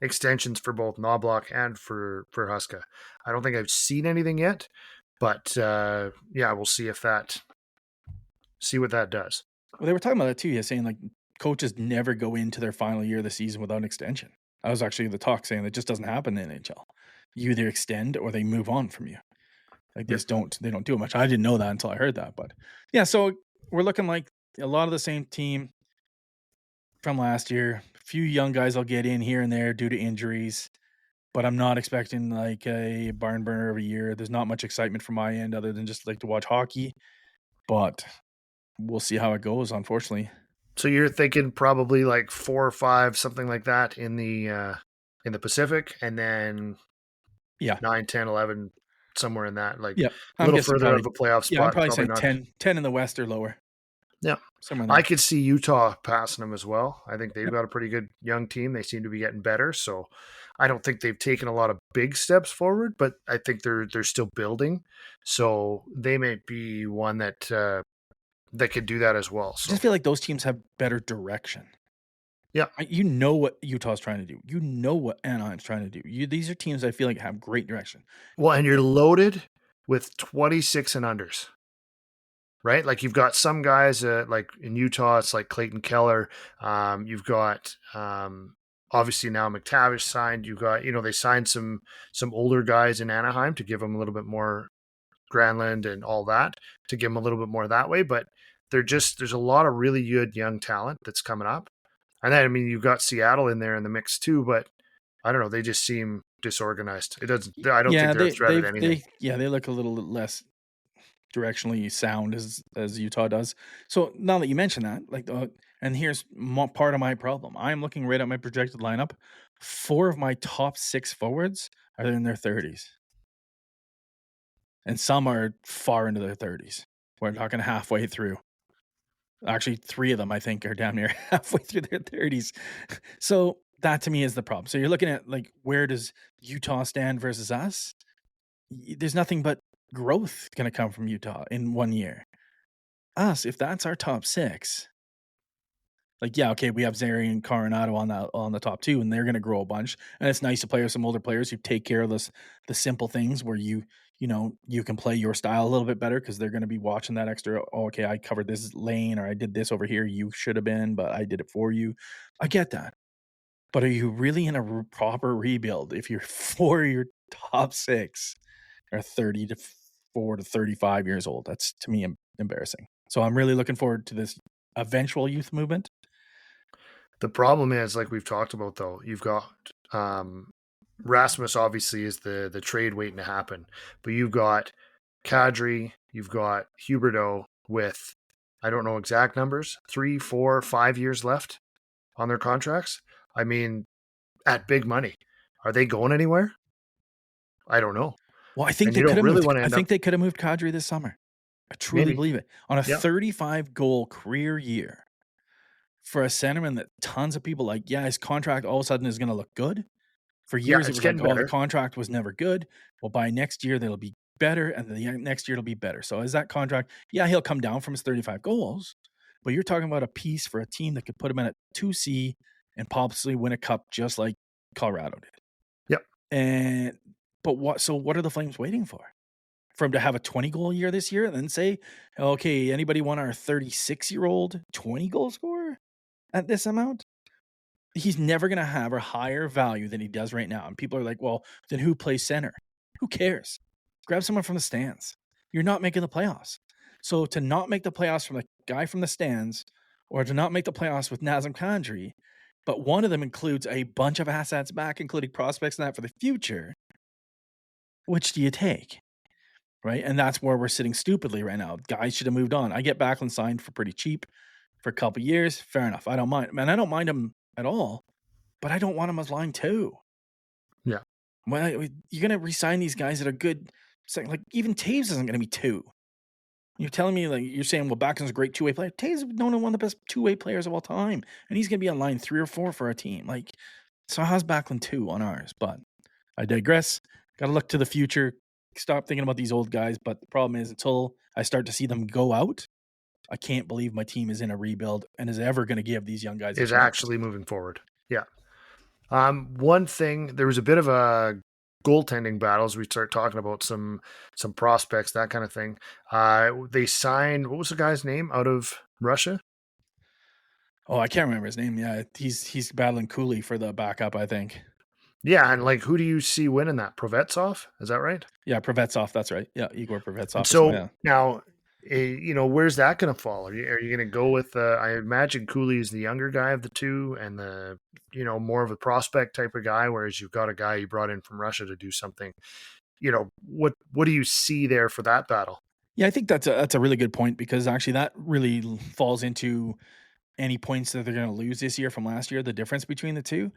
Speaker 2: extensions for both Knobloch and for Huska. I don't think I've seen anything yet, but we'll see what that does.
Speaker 3: Well, they were talking about that too. Yeah, saying like coaches never go into their final year of the season without an extension. I was actually the talk saying that just doesn't happen in the NHL. You either extend or they move on from you. Like they don't do it much. I didn't know that until I heard that. But yeah, so we're looking like a lot of the same team from last year. A few young guys will get in here and there due to injuries, but I'm not expecting like a barn burner of a year. There's not much excitement from my end other than just like to watch hockey, but we'll see how it goes, unfortunately.
Speaker 2: So you're thinking probably like 4 or 5, something like that in the Pacific, and then 9, 10, 11, somewhere in that, like a little further out of a playoff spot.
Speaker 3: Yeah, I'm probably saying 10 in the West or lower.
Speaker 2: Yeah.
Speaker 3: Somewhere in there.
Speaker 2: I could see Utah passing them as well. I think they've got a pretty good young team. They seem to be getting better. So I don't think they've taken a lot of big steps forward, but I think they're still building. So they may be one that could do that as well. So.
Speaker 3: I just feel like those teams have better direction.
Speaker 2: Yeah.
Speaker 3: You know what Utah's trying to do. You know what Anaheim's trying to do. These are teams I feel like have great direction.
Speaker 2: Well, and you're loaded with 26 and unders, right? Like you've got some guys like in Utah, it's like Clayton Keller. You've got obviously now McTavish signed. You've got, they signed some older guys in Anaheim to give them a little bit more Granlund and all that, to give them a little bit more that way. But there's a lot of really good young talent that's coming up. And then, I mean, you've got Seattle in there in the mix too, but I don't know. They just seem disorganized. I don't think they're a threat at anything.
Speaker 3: They look a little less directionally sound as Utah does. So now that you mention that, and here's part of my problem. I'm looking right at my projected lineup. 4 of my top 6 forwards are in their 30s. And some are far into their 30s. We're talking halfway through. Actually, 3 of them, I think, are down near halfway through their 30s. So that, to me, is the problem. So you're looking at, like, where does Utah stand versus us? There's nothing but growth going to come from Utah in 1 year. Us, if that's our top 6, like, yeah, okay, we have Zary and Coronado on the top 2, and they're going to grow a bunch. And it's nice to play with some older players who take care of the simple things where you you can play your style a little bit better because they're going to be watching that extra. Oh, okay, I covered this lane or I did this over here. You should have been, but I did it for you. I get that. But are you really in a proper rebuild if you're for your top six are 34 to 35 years old? That's, to me, embarrassing. So I'm really looking forward to this eventual youth movement.
Speaker 2: The problem is, like we've talked about, though, you've got Rasmus obviously is the trade waiting to happen, but you've got Kadri, you've got Huberdeau with, I don't know exact numbers, 3, 4, 5 years left on their contracts. I mean, at big money, are they going anywhere? I don't know.
Speaker 3: Well, I think
Speaker 2: And
Speaker 3: they
Speaker 2: you
Speaker 3: could
Speaker 2: don't
Speaker 3: have
Speaker 2: really
Speaker 3: moved.
Speaker 2: want to
Speaker 3: I
Speaker 2: end
Speaker 3: think
Speaker 2: up
Speaker 3: they could have moved Kadri this summer. I truly
Speaker 2: maybe.
Speaker 3: believe it. On a
Speaker 2: Yeah.
Speaker 3: 35 goal career year for a centerman that tons of people like, yeah, his contract all of a sudden is going to look good. For
Speaker 2: Yeah,
Speaker 3: years, it
Speaker 2: it's
Speaker 3: was like,
Speaker 2: getting
Speaker 3: oh, the
Speaker 2: better.
Speaker 3: contract was never good. Well, by next year, they'll be better, and the next year it'll be better. So as that contract, yeah, he'll come down from his 35 goals, but you're talking about a piece for a team that could put him in a 2C and possibly win a cup just like Colorado did.
Speaker 2: Yep.
Speaker 3: But what are the Flames waiting for? For him to have a 20-goal year this year and then say, okay, anybody want our 36-year-old 20-goal scorer at this amount? He's never going to have a higher value than he does right now. And people are like, well, then who plays center? Who cares? Grab someone from the stands. You're not making the playoffs. So to not make the playoffs from the guy from the stands or to not make the playoffs with Nazem Kadri, but one of them includes a bunch of assets back, including prospects and that for the future, which do you take? Right? And that's where we're sitting stupidly right now. Guys should have moved on. I get Backlund signed for pretty cheap for a couple years. Fair enough. I don't mind. Man, I don't mind him at all, but I don't want him as line 2.
Speaker 2: Yeah.
Speaker 3: Well, you're going to resign these guys that are good. Like, even Taves isn't going to be 2. You're telling me, like, you're saying, well, Backlund's a great 2-way player. Taves is known as one of the best 2-way players of all time, and he's going to be on line 3 or 4 for our team. Like, so how's Backlund 2 on ours? But I digress. Got to look to the future. Stop thinking about these old guys. But the problem is, until I start to see them go out, I can't believe my team is in a rebuild and is ever going to give these young guys a
Speaker 2: Is
Speaker 3: chance.
Speaker 2: actually moving forward. Yeah. One thing, there was a bit of a goaltending battles. We start talking about some prospects, that kind of thing. They signed, what was the guy's name out of Russia?
Speaker 3: Oh, I can't remember his name. Yeah, he's battling Cooley for the backup, I think.
Speaker 2: Yeah, and like, who do you see winning that? Provetov? Is that right?
Speaker 3: Yeah, Prevetsov. That's right. Yeah, Igor Prevetsov.
Speaker 2: And so
Speaker 3: Yeah.
Speaker 2: now, where's that going to fall? Are you going to go with? I imagine Cooley is the younger guy of the two, and the more of a prospect type of guy, whereas you've got a guy you brought in from Russia to do something. What do you see there for that battle?
Speaker 3: Yeah, I think that's a really good point because actually that really falls into any points that they're going to lose this year from last year. The difference between the two.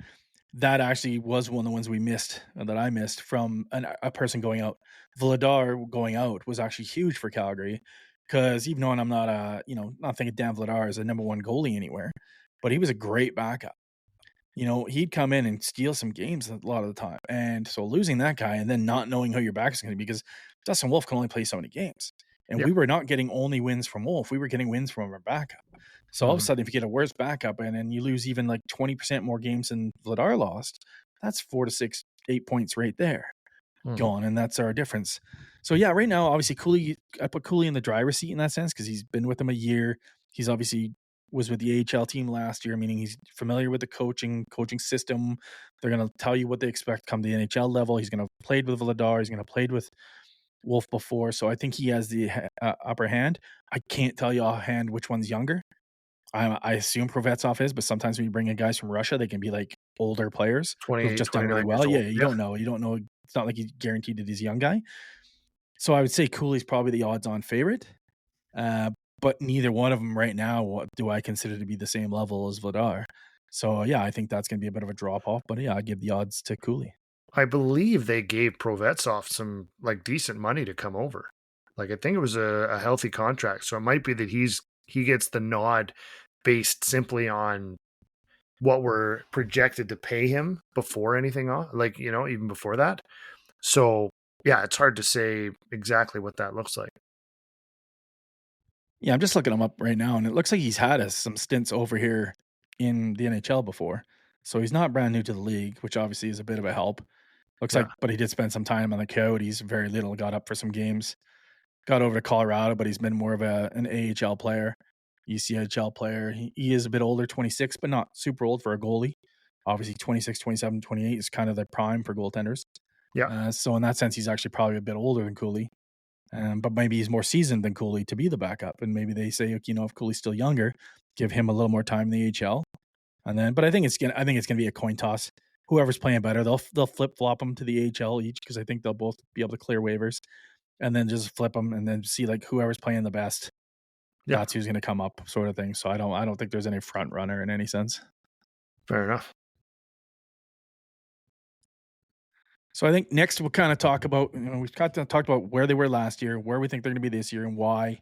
Speaker 3: That actually was one of the ones we missed, that I missed from a person going out. Vladar going out was actually huge for Calgary because even though I'm not, not thinking Dan Vladar is a number 1 goalie anywhere, but he was a great backup. He'd come in and steal some games a lot of the time. And so losing that guy and then not knowing who your back is going to be because Dustin Wolf can only play so many games. And we were not getting only wins from Wolf. We were getting wins from our backup. So all of a sudden, if you get a worse backup and then you lose even like 20% more games than Vladar lost, that's 4 to 6, 8 points right there gone. And that's our difference. So yeah, right now, obviously Cooley, I put Cooley in the driver's seat in that sense because he's been with them a year. He's obviously was with the AHL team last year, meaning he's familiar with the coaching system. They're going to tell you what they expect come the NHL level. He's going to have played with Vladar. He's going to have played with Wolf before. So I think he has the upper hand. I can't tell you offhand which one's younger. I assume Prevetsov is, but sometimes when you bring in guys from Russia, they can be like older players who've just done really well. Yeah, you don't know. You don't know. It's not like he's guaranteed that he's a young guy. So I would say Cooley's probably the odds-on favorite. But neither one of them right now do I consider to be the same level as Vladar. So yeah, I think that's going to be a bit of a drop-off. But yeah, I give the odds to Cooley.
Speaker 2: I believe they gave Prevetsov some like decent money to come over. Like I think it was a healthy contract. So it might be that he gets the nod based simply on what we're projected to pay him before anything on, like, even before that. So yeah, it's hard to say exactly what that looks like.
Speaker 3: Yeah, I'm just looking him up right now, and it looks like he's had some stints over here in the NHL before. So he's not brand new to the league, which obviously is a bit of a help. Looks
Speaker 2: Yeah.
Speaker 3: like, but he did spend some time on the Coyotes, very little, got up for some games. Got over to Colorado, but he's been more of an AHL player, ECHL player. He is a bit older, 26, but not super old for a goalie. Obviously, 26, 27, 28 is kind of the prime for goaltenders.
Speaker 2: Yeah.
Speaker 3: So in that sense, he's actually probably a bit older than Cooley. But maybe he's more seasoned than Cooley to be the backup. And maybe they say, you know, if Cooley's still younger, give him a little more time in the AHL. And then, but I think it's gonna be a coin toss. Whoever's playing better, they'll flip flop them to the AHL each, because I think they'll both be able to clear waivers, and then just flip them and then see like whoever's playing the best.
Speaker 2: Yeah.
Speaker 3: That's who's going to come up, sort of thing. So I don't think there's any front runner in any sense.
Speaker 2: Fair enough.
Speaker 3: So I think next we'll kind of talk about, you know, we've talked about where they were last year, where we think they're going to be this year, and why.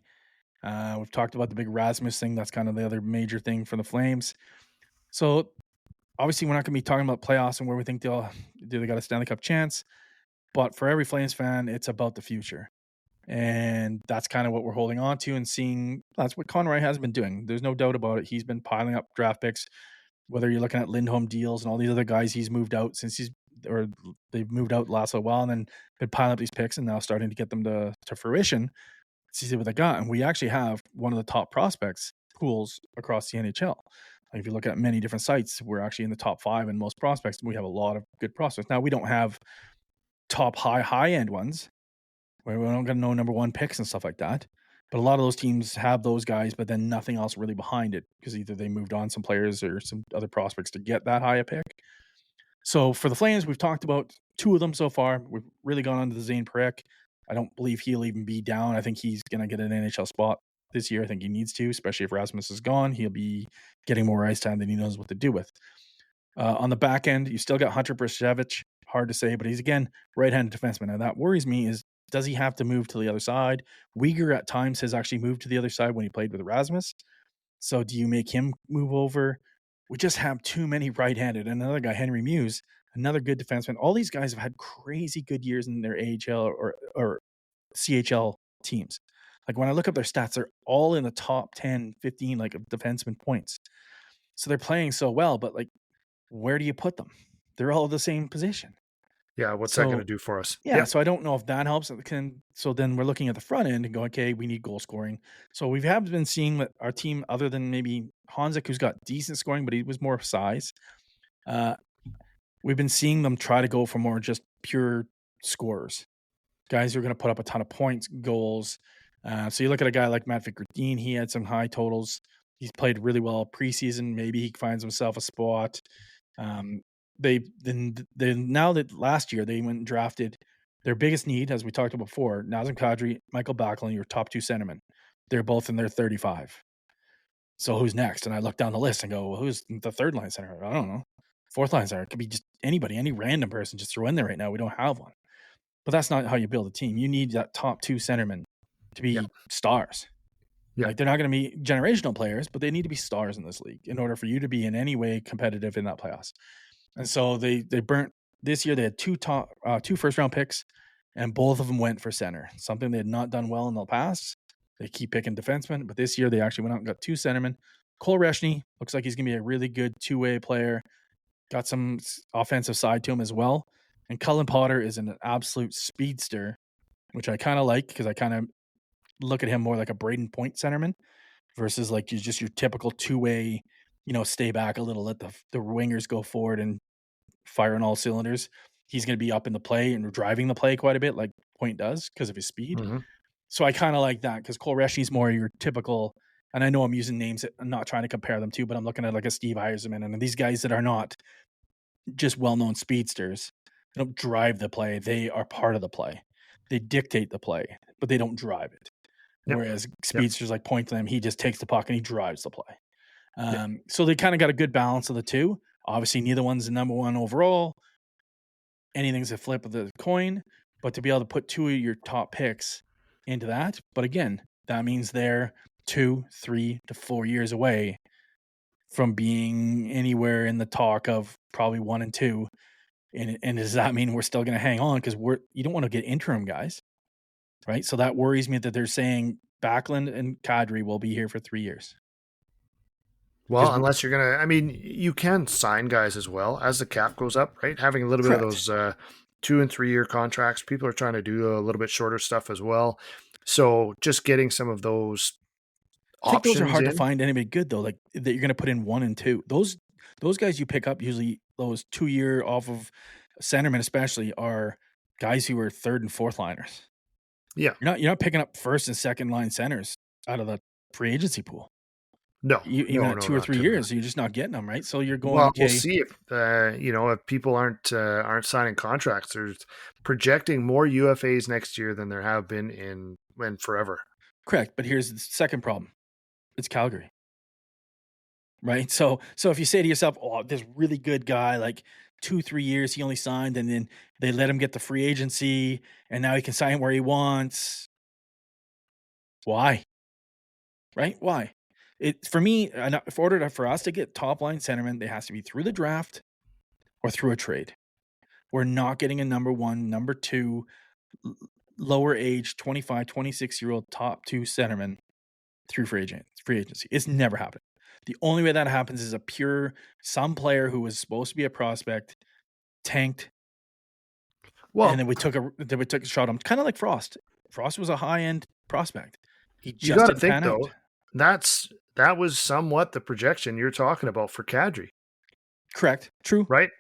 Speaker 3: We've talked about the big Rasmus thing. That's kind of the other major thing for the Flames. So obviously we're not going to be talking about playoffs and where we think they got a Stanley Cup chance. But for every Flames fan, it's about the future. And that's kind of what we're holding on to and seeing. That's what Conroy has been doing. There's no doubt about it. He's been piling up draft picks, whether you're looking at Lindholm deals and all these other guys he's moved out they've moved out last a while, and then been piling up these picks and now starting to get them to fruition. See what they got. And we actually have one of the top prospects pools across the NHL. Like if you look at many different sites, we're actually in the top 5 in most prospects. We have a lot of good prospects. Now we don't have top high end ones where we don't get no number 1 picks and stuff like that. But a lot of those teams have those guys, but then nothing else really behind it, because either they moved on some players or some other prospects to get that high a pick. So for the Flames, we've talked about 2 of them so far. We've really gone on to the Zane Parekh. I don't believe he'll even be down. I think he's going to get an NHL spot this year. I think he needs to, especially if Rasmus is gone. He'll be getting more ice time than he knows what to do with. On the back end, you still got Hunter Brzezowicz. Hard to say, but he's, again, right-handed defenseman. And that worries me is, does he have to move to the other side? Uyghur at times has actually moved to the other side when he played with Rasmus. So do you make him move over? We just have too many right-handed. And another guy, Henry Muse, another good defenseman. All these guys have had crazy good years in their AHL or CHL teams. Like when I look up their stats, they're all in the top 10, 15, like of defenseman points. So they're playing so well, but like, where do you put them? They're all the same position.
Speaker 2: Yeah. What's that going to do for us?
Speaker 3: Yeah, so I don't know if that helps. So then we're looking at the front end and going, okay, we need goal scoring. So we have been seeing that our team, other than maybe Hanzik, who's got decent scoring, but he was more size, we've been seeing them try to go for more just pure scorers. Guys who are going to put up a ton of points, goals. So you look at a guy like Matt Vickerdeen, he had some high totals. He's played really well preseason. Maybe he finds himself a spot. Now that last year they went and drafted their biggest need, as we talked about before, Nazem Kadri, Michael Backlund, your top 2 centermen. They're both in their 35. So who's next? And I look down the list and go, well, who's the third line center? I don't know. Fourth line center. It could be just anybody, any random person just throw in there right now. We don't have one. But that's not how you build a team. You need that top 2 centermen to be stars.
Speaker 2: Yeah.
Speaker 3: Like they're not going to be generational players, but they need to be stars in this league in order for you to be in any way competitive in that playoffs. And so they burnt this year. They had 2 first round picks, and both of them went for center. Something they had not done well in the past. They keep picking defensemen, but this year they actually went out and got 2 centermen. Cole Reshney looks like he's going to be a really good 2-way player. Got some offensive side to him as well. And Cullen Potter is an absolute speedster, which I kind of like, because I kind of look at him more like a Braden Point centerman versus like just your typical 2-way, stay back a little, let the wingers go forward and fire on all cylinders. He's going to be up in the play and driving the play quite a bit, like Point does, because of his speed.
Speaker 2: Mm-hmm.
Speaker 3: So I kind of like that, because Cole Reshney's more your typical, and I know I'm using names that I'm not trying to compare them to, but I'm looking at like a Steve Yzerman and these guys that are not just well-known speedsters. They don't drive the play. They are part of the play. They dictate the play, but they don't drive it. Yep. Whereas speedsters like Point to them, he just takes the puck and he drives the play. So they kind of got a good balance of the 2. Obviously, neither one's the number 1 overall. Anything's a flip of the coin, but to be able to put 2 of your top picks into that. But again, that means they're 2, 3 to 4 years away from being anywhere in the talk of probably 1 and 2. And does that mean we're still going to hang on? Because you don't want to get interim guys, right? So that worries me that they're saying Backlund and Kadri will be here for 3 years.
Speaker 2: Well, unless you're going to, you can sign guys as well as the cap goes up, right? Having a little bit of those 2 and 3 year contracts. People are trying to do a little bit shorter stuff as well. So just getting some of those
Speaker 3: I think those are
Speaker 2: options
Speaker 3: hard to
Speaker 2: in.
Speaker 3: find anybody good though. Like that you're going to put in 1 and 2. Those guys you pick up usually those 2-year off of centermen especially are guys who are third and fourth liners.
Speaker 2: Yeah.
Speaker 3: You're not picking up first and second line centers out of the free agency pool.
Speaker 2: No,
Speaker 3: Even at 2 or
Speaker 2: not
Speaker 3: 3
Speaker 2: typically.
Speaker 3: years, you're just not getting them, right? So you're going,
Speaker 2: Well,
Speaker 3: okay.
Speaker 2: we'll see if if people aren't signing contracts. They're projecting more UFAs next year than there have been in forever.
Speaker 3: Correct, but here's the second problem: it's Calgary, right? So if you say to yourself, "Oh, this really good guy, like 2-3 years, he only signed, and then they let him get the free agency, and now he can sign where he wants," why? Right? Why? For me, for us to get top line centermen, they has to be through the draft or through a trade. We're not getting a number 1, number 2, lower age, 25, 26-year-old top 2 centerman through free agency. It's never happened. The only way that happens is some player who was supposed to be a prospect tanked. Well, and then we took a shot on him, kind of like Frost. Frost was a high-end prospect. He just
Speaker 2: you got to
Speaker 3: didn't
Speaker 2: think
Speaker 3: pan
Speaker 2: though.
Speaker 3: out.
Speaker 2: That was somewhat the projection you're talking about for Kadri.
Speaker 3: Correct. True.
Speaker 2: Right?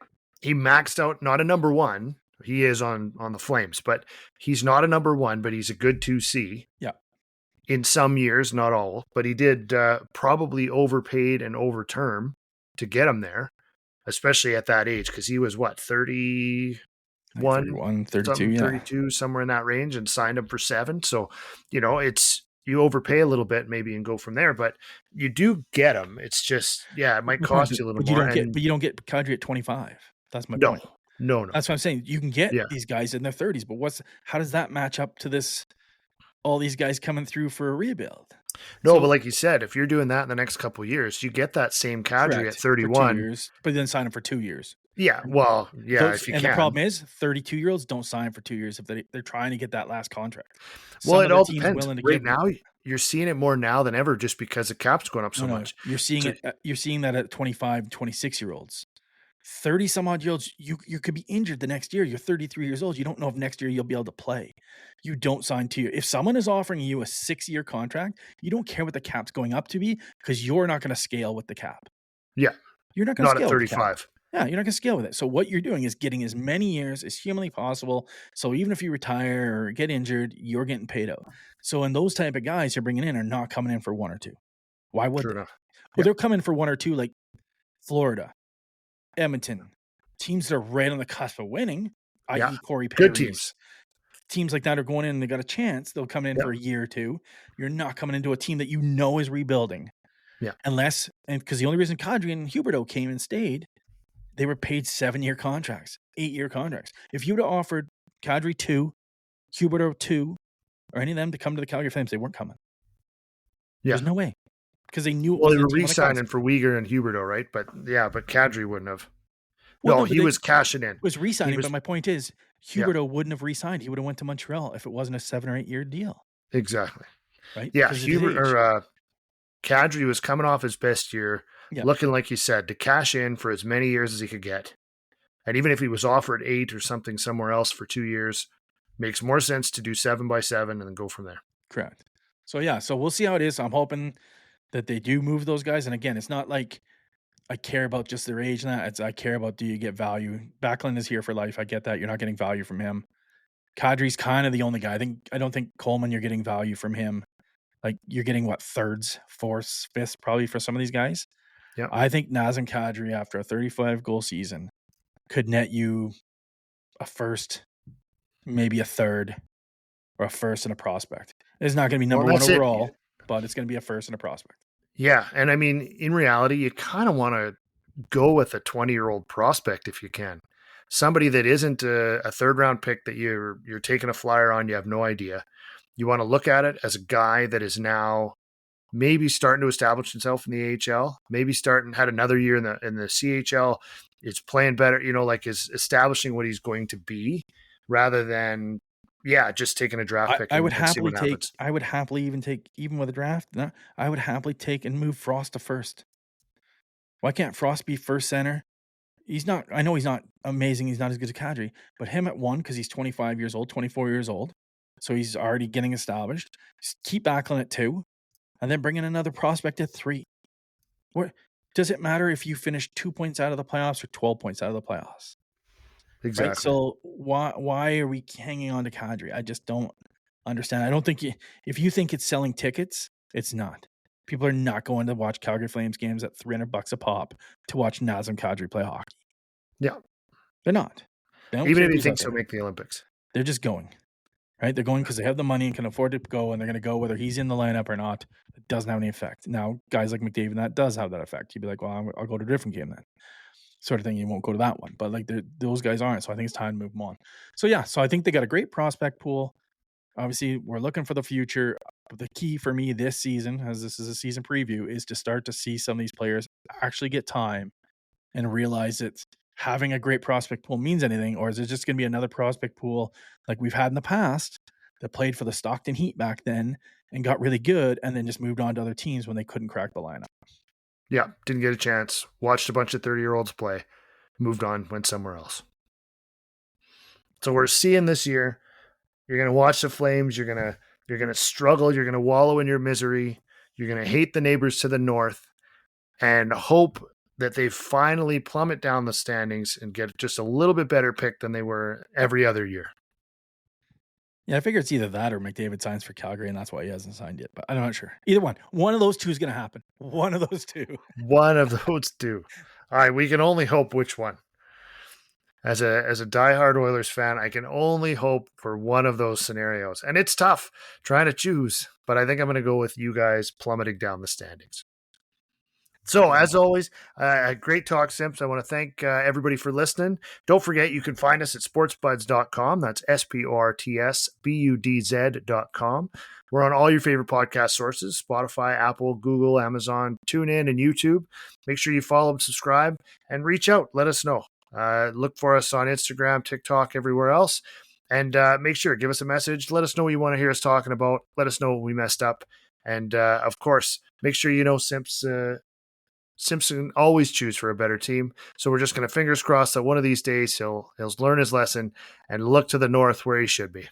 Speaker 2: He maxed out, not a number 1. He is on the Flames, but he's not a number 1, but he's a good 2C.
Speaker 3: Yeah.
Speaker 2: In some years, not all, but he did probably overpaid and overterm to get him there, especially at that age, because he was 31,
Speaker 3: 32, yeah.
Speaker 2: 32, somewhere in that range, and signed him for 7. So, you overpay a little bit maybe and go from there, but you do get him. It's just, it might cost you a little more.
Speaker 3: But you don't get Kadri at 25. That's my point.
Speaker 2: No.
Speaker 3: That's what I'm saying. You can get these guys in their 30s, but how does that match up to all these guys coming through for a rebuild?
Speaker 2: No, but like you said, if you're doing that in the next couple of years, you get that same Kadri at 31.
Speaker 3: For 2 years, but then sign him for 2 years.
Speaker 2: Yeah, well, if you can.
Speaker 3: The problem is 32-year-olds don't sign for 2 years if they're trying to get that last contract.
Speaker 2: Well, it all depends. Right now, you're seeing it more now than ever just because the cap's going up so much.
Speaker 3: You're seeing You're seeing that at 25, 26-year-olds. 30-some-odd-year-olds, you could be injured the next year. You're 33 years old. You don't know if next year you'll be able to play. You don't sign 2 years. If someone is offering you a 6-year contract, you don't care what the cap's going up to be because you're not going to scale with the cap.
Speaker 2: Yeah.
Speaker 3: You're not going to scale
Speaker 2: at 35.
Speaker 3: Yeah, you're not going to scale with it. So what you're doing is getting as many years as humanly possible. So even if you retire or get injured, you're getting paid out. So and those type of guys you're bringing in are not coming in for 1 or 2. Why would they? Well, they're coming for 1 or 2 like Florida, Edmonton, teams that are right on the cusp of winning, i.e. Corey Perry.
Speaker 2: Good teams.
Speaker 3: Teams like that are going in and they got a chance. They'll come in for a year or 2. You're not coming into a team that is rebuilding.
Speaker 2: Yeah.
Speaker 3: Because the only reason Kadri and Huberdeau came and stayed, they were paid 7-year contracts, 8-year contracts. If you would have offered Kadri 2, Huberdeau 2, or any of them to come to the Calgary Flames, they weren't coming. Yeah. There's no way. Because they knew.
Speaker 2: Well, they were re-signing for Weegar and Huberdeau, right? But Kadri wouldn't have. Well, he was cashing in.
Speaker 3: Was re-signing, but my point is, Huberdeau wouldn't have re-signed. He would have went to Montreal if it wasn't a 7 or 8 year deal.
Speaker 2: Exactly.
Speaker 3: Right?
Speaker 2: Yeah, Kadri was coming off his best year, looking like you said, to cash in for as many years as he could get. And even if he was offered 8 or something somewhere else for 2 years, makes more sense to do 7x7 and then go from there.
Speaker 3: Correct. So we'll see how it is. I'm hoping that they do move those guys. And again, it's not like I care about just their age and that. I care about, do you get value? Backlund is here for life. I get that. You're not getting value from him. Kadri's kind of the only guy. I don't think Coleman, you're getting value from him. Like you're getting thirds, fourths, fifths, probably for some of these guys.
Speaker 2: Yeah.
Speaker 3: I think Nazem Kadri after a 35-goal season could net you a first, maybe a third, or a first and a prospect. It's not going to be number 1 overall, but it's going to be a first and a prospect.
Speaker 2: Yeah, and I mean, in reality, you kind of want to go with a 20-year-old prospect if you can. Somebody that isn't a third-round pick that you're taking a flyer on, you have no idea. You want to look at it as a guy that is now maybe starting to establish himself in the AHL, maybe had another year in the CHL, is playing better, is establishing what he's going to be, rather than just taking a draft pick.
Speaker 3: I would happily take. I would happily even with a draft. No, I would happily take and move Frost to first. Why can't Frost be first center he's not. I know he's not amazing. He's not as good as Kadri, but him at 1 because he's 25 years old, 24 years old, so he's already getting established. Just keep Backlund at 2, and then bring in another prospect at 3. What does it matter if you finish 2 points out of the playoffs or 12 points out of the playoffs?
Speaker 2: Exactly.
Speaker 3: Right. So why are we hanging on to Kadri? I just don't understand. I don't think if you think it's selling tickets, it's not. People are not going to watch Calgary Flames games at $300 a pop to watch Nazem Kadri play hockey.
Speaker 2: Yeah,
Speaker 3: they're not. They don't
Speaker 2: even
Speaker 3: care
Speaker 2: if you
Speaker 3: who's
Speaker 2: think
Speaker 3: out
Speaker 2: so,
Speaker 3: there.
Speaker 2: make the Olympics.
Speaker 3: They're just going. Right? They're going because they have the money and can afford to go, and they're going to go whether he's in the lineup or not. It doesn't have any effect. Now, guys like McDavid, that does have that effect. You'd be like, well, I'll go to a different game then. Sort of thing. You won't go to that one. But like those guys aren't. So I think it's time to move them on. So yeah, so I think they got a great prospect pool. Obviously, we're looking for the future. But the key for me this season, as this is a season preview, is to start to see some of these players actually get time and realize that having a great prospect pool means anything, or is it just going to be another prospect pool like we've had in the past that played for the Stockton Heat back then and got really good and then just moved on to other teams when they couldn't crack the lineup?
Speaker 2: Yeah, didn't get a chance. Watched a bunch of 30-year-olds play, moved on, went somewhere else. So we're seeing this year, you're going to watch the Flames, you're going to struggle, you're going to wallow in your misery, you're going to hate the neighbors to the north and hope that they finally plummet down the standings and get just a little bit better pick than they were every other year.
Speaker 3: Yeah, I figure it's either that or McDavid signs for Calgary, and that's why he hasn't signed yet. But I'm not sure. Either one. One of those two is going to happen. One of those two.
Speaker 2: One of those two. All right, we can only hope which one. As a diehard Oilers fan, I can only hope for one of those scenarios. And it's tough trying to choose, but I think I'm going to go with you guys plummeting down the standings. So, as always, great talk, Simps. I want to thank everybody for listening. Don't forget, you can find us at sportsbuds.com. That's sportsbudz.com. We're on all your favorite podcast sources, Spotify, Apple, Google, Amazon, TuneIn, and YouTube. Make sure you follow and subscribe and reach out. Let us know. Look for us on Instagram, TikTok, everywhere else. And make sure, give us a message. Let us know what you want to hear us talking about. Let us know what we messed up. And, of course, make sure you know Simpson always choose for a better team. So we're just going to fingers crossed that one of these days he'll learn his lesson and look to the north where he should be.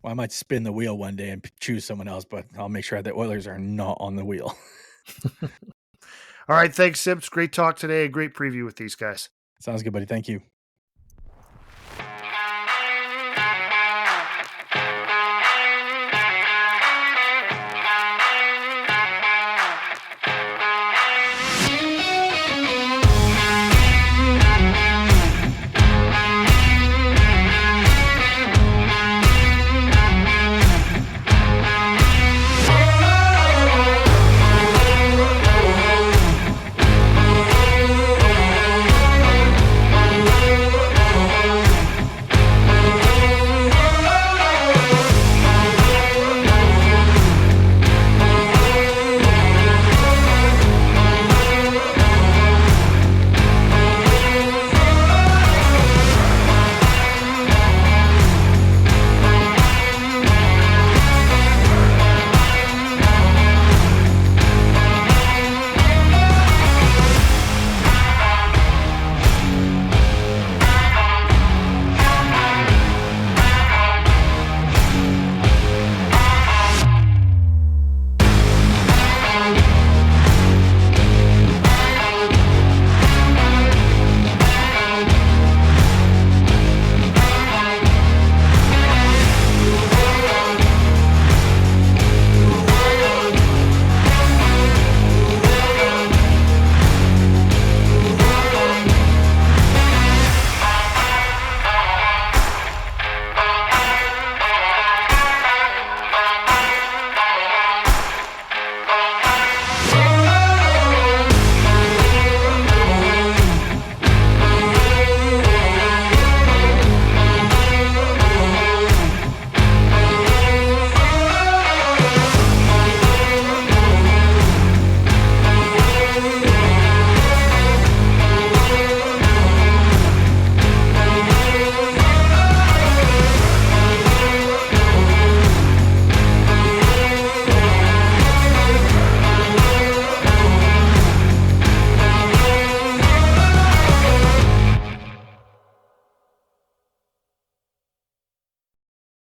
Speaker 3: Well, I might spin the wheel one day and choose someone else, but I'll make sure that Oilers are not on the wheel.
Speaker 2: All right. Thanks, Simps. Great talk today. A great preview with these guys.
Speaker 3: Sounds good, buddy. Thank you.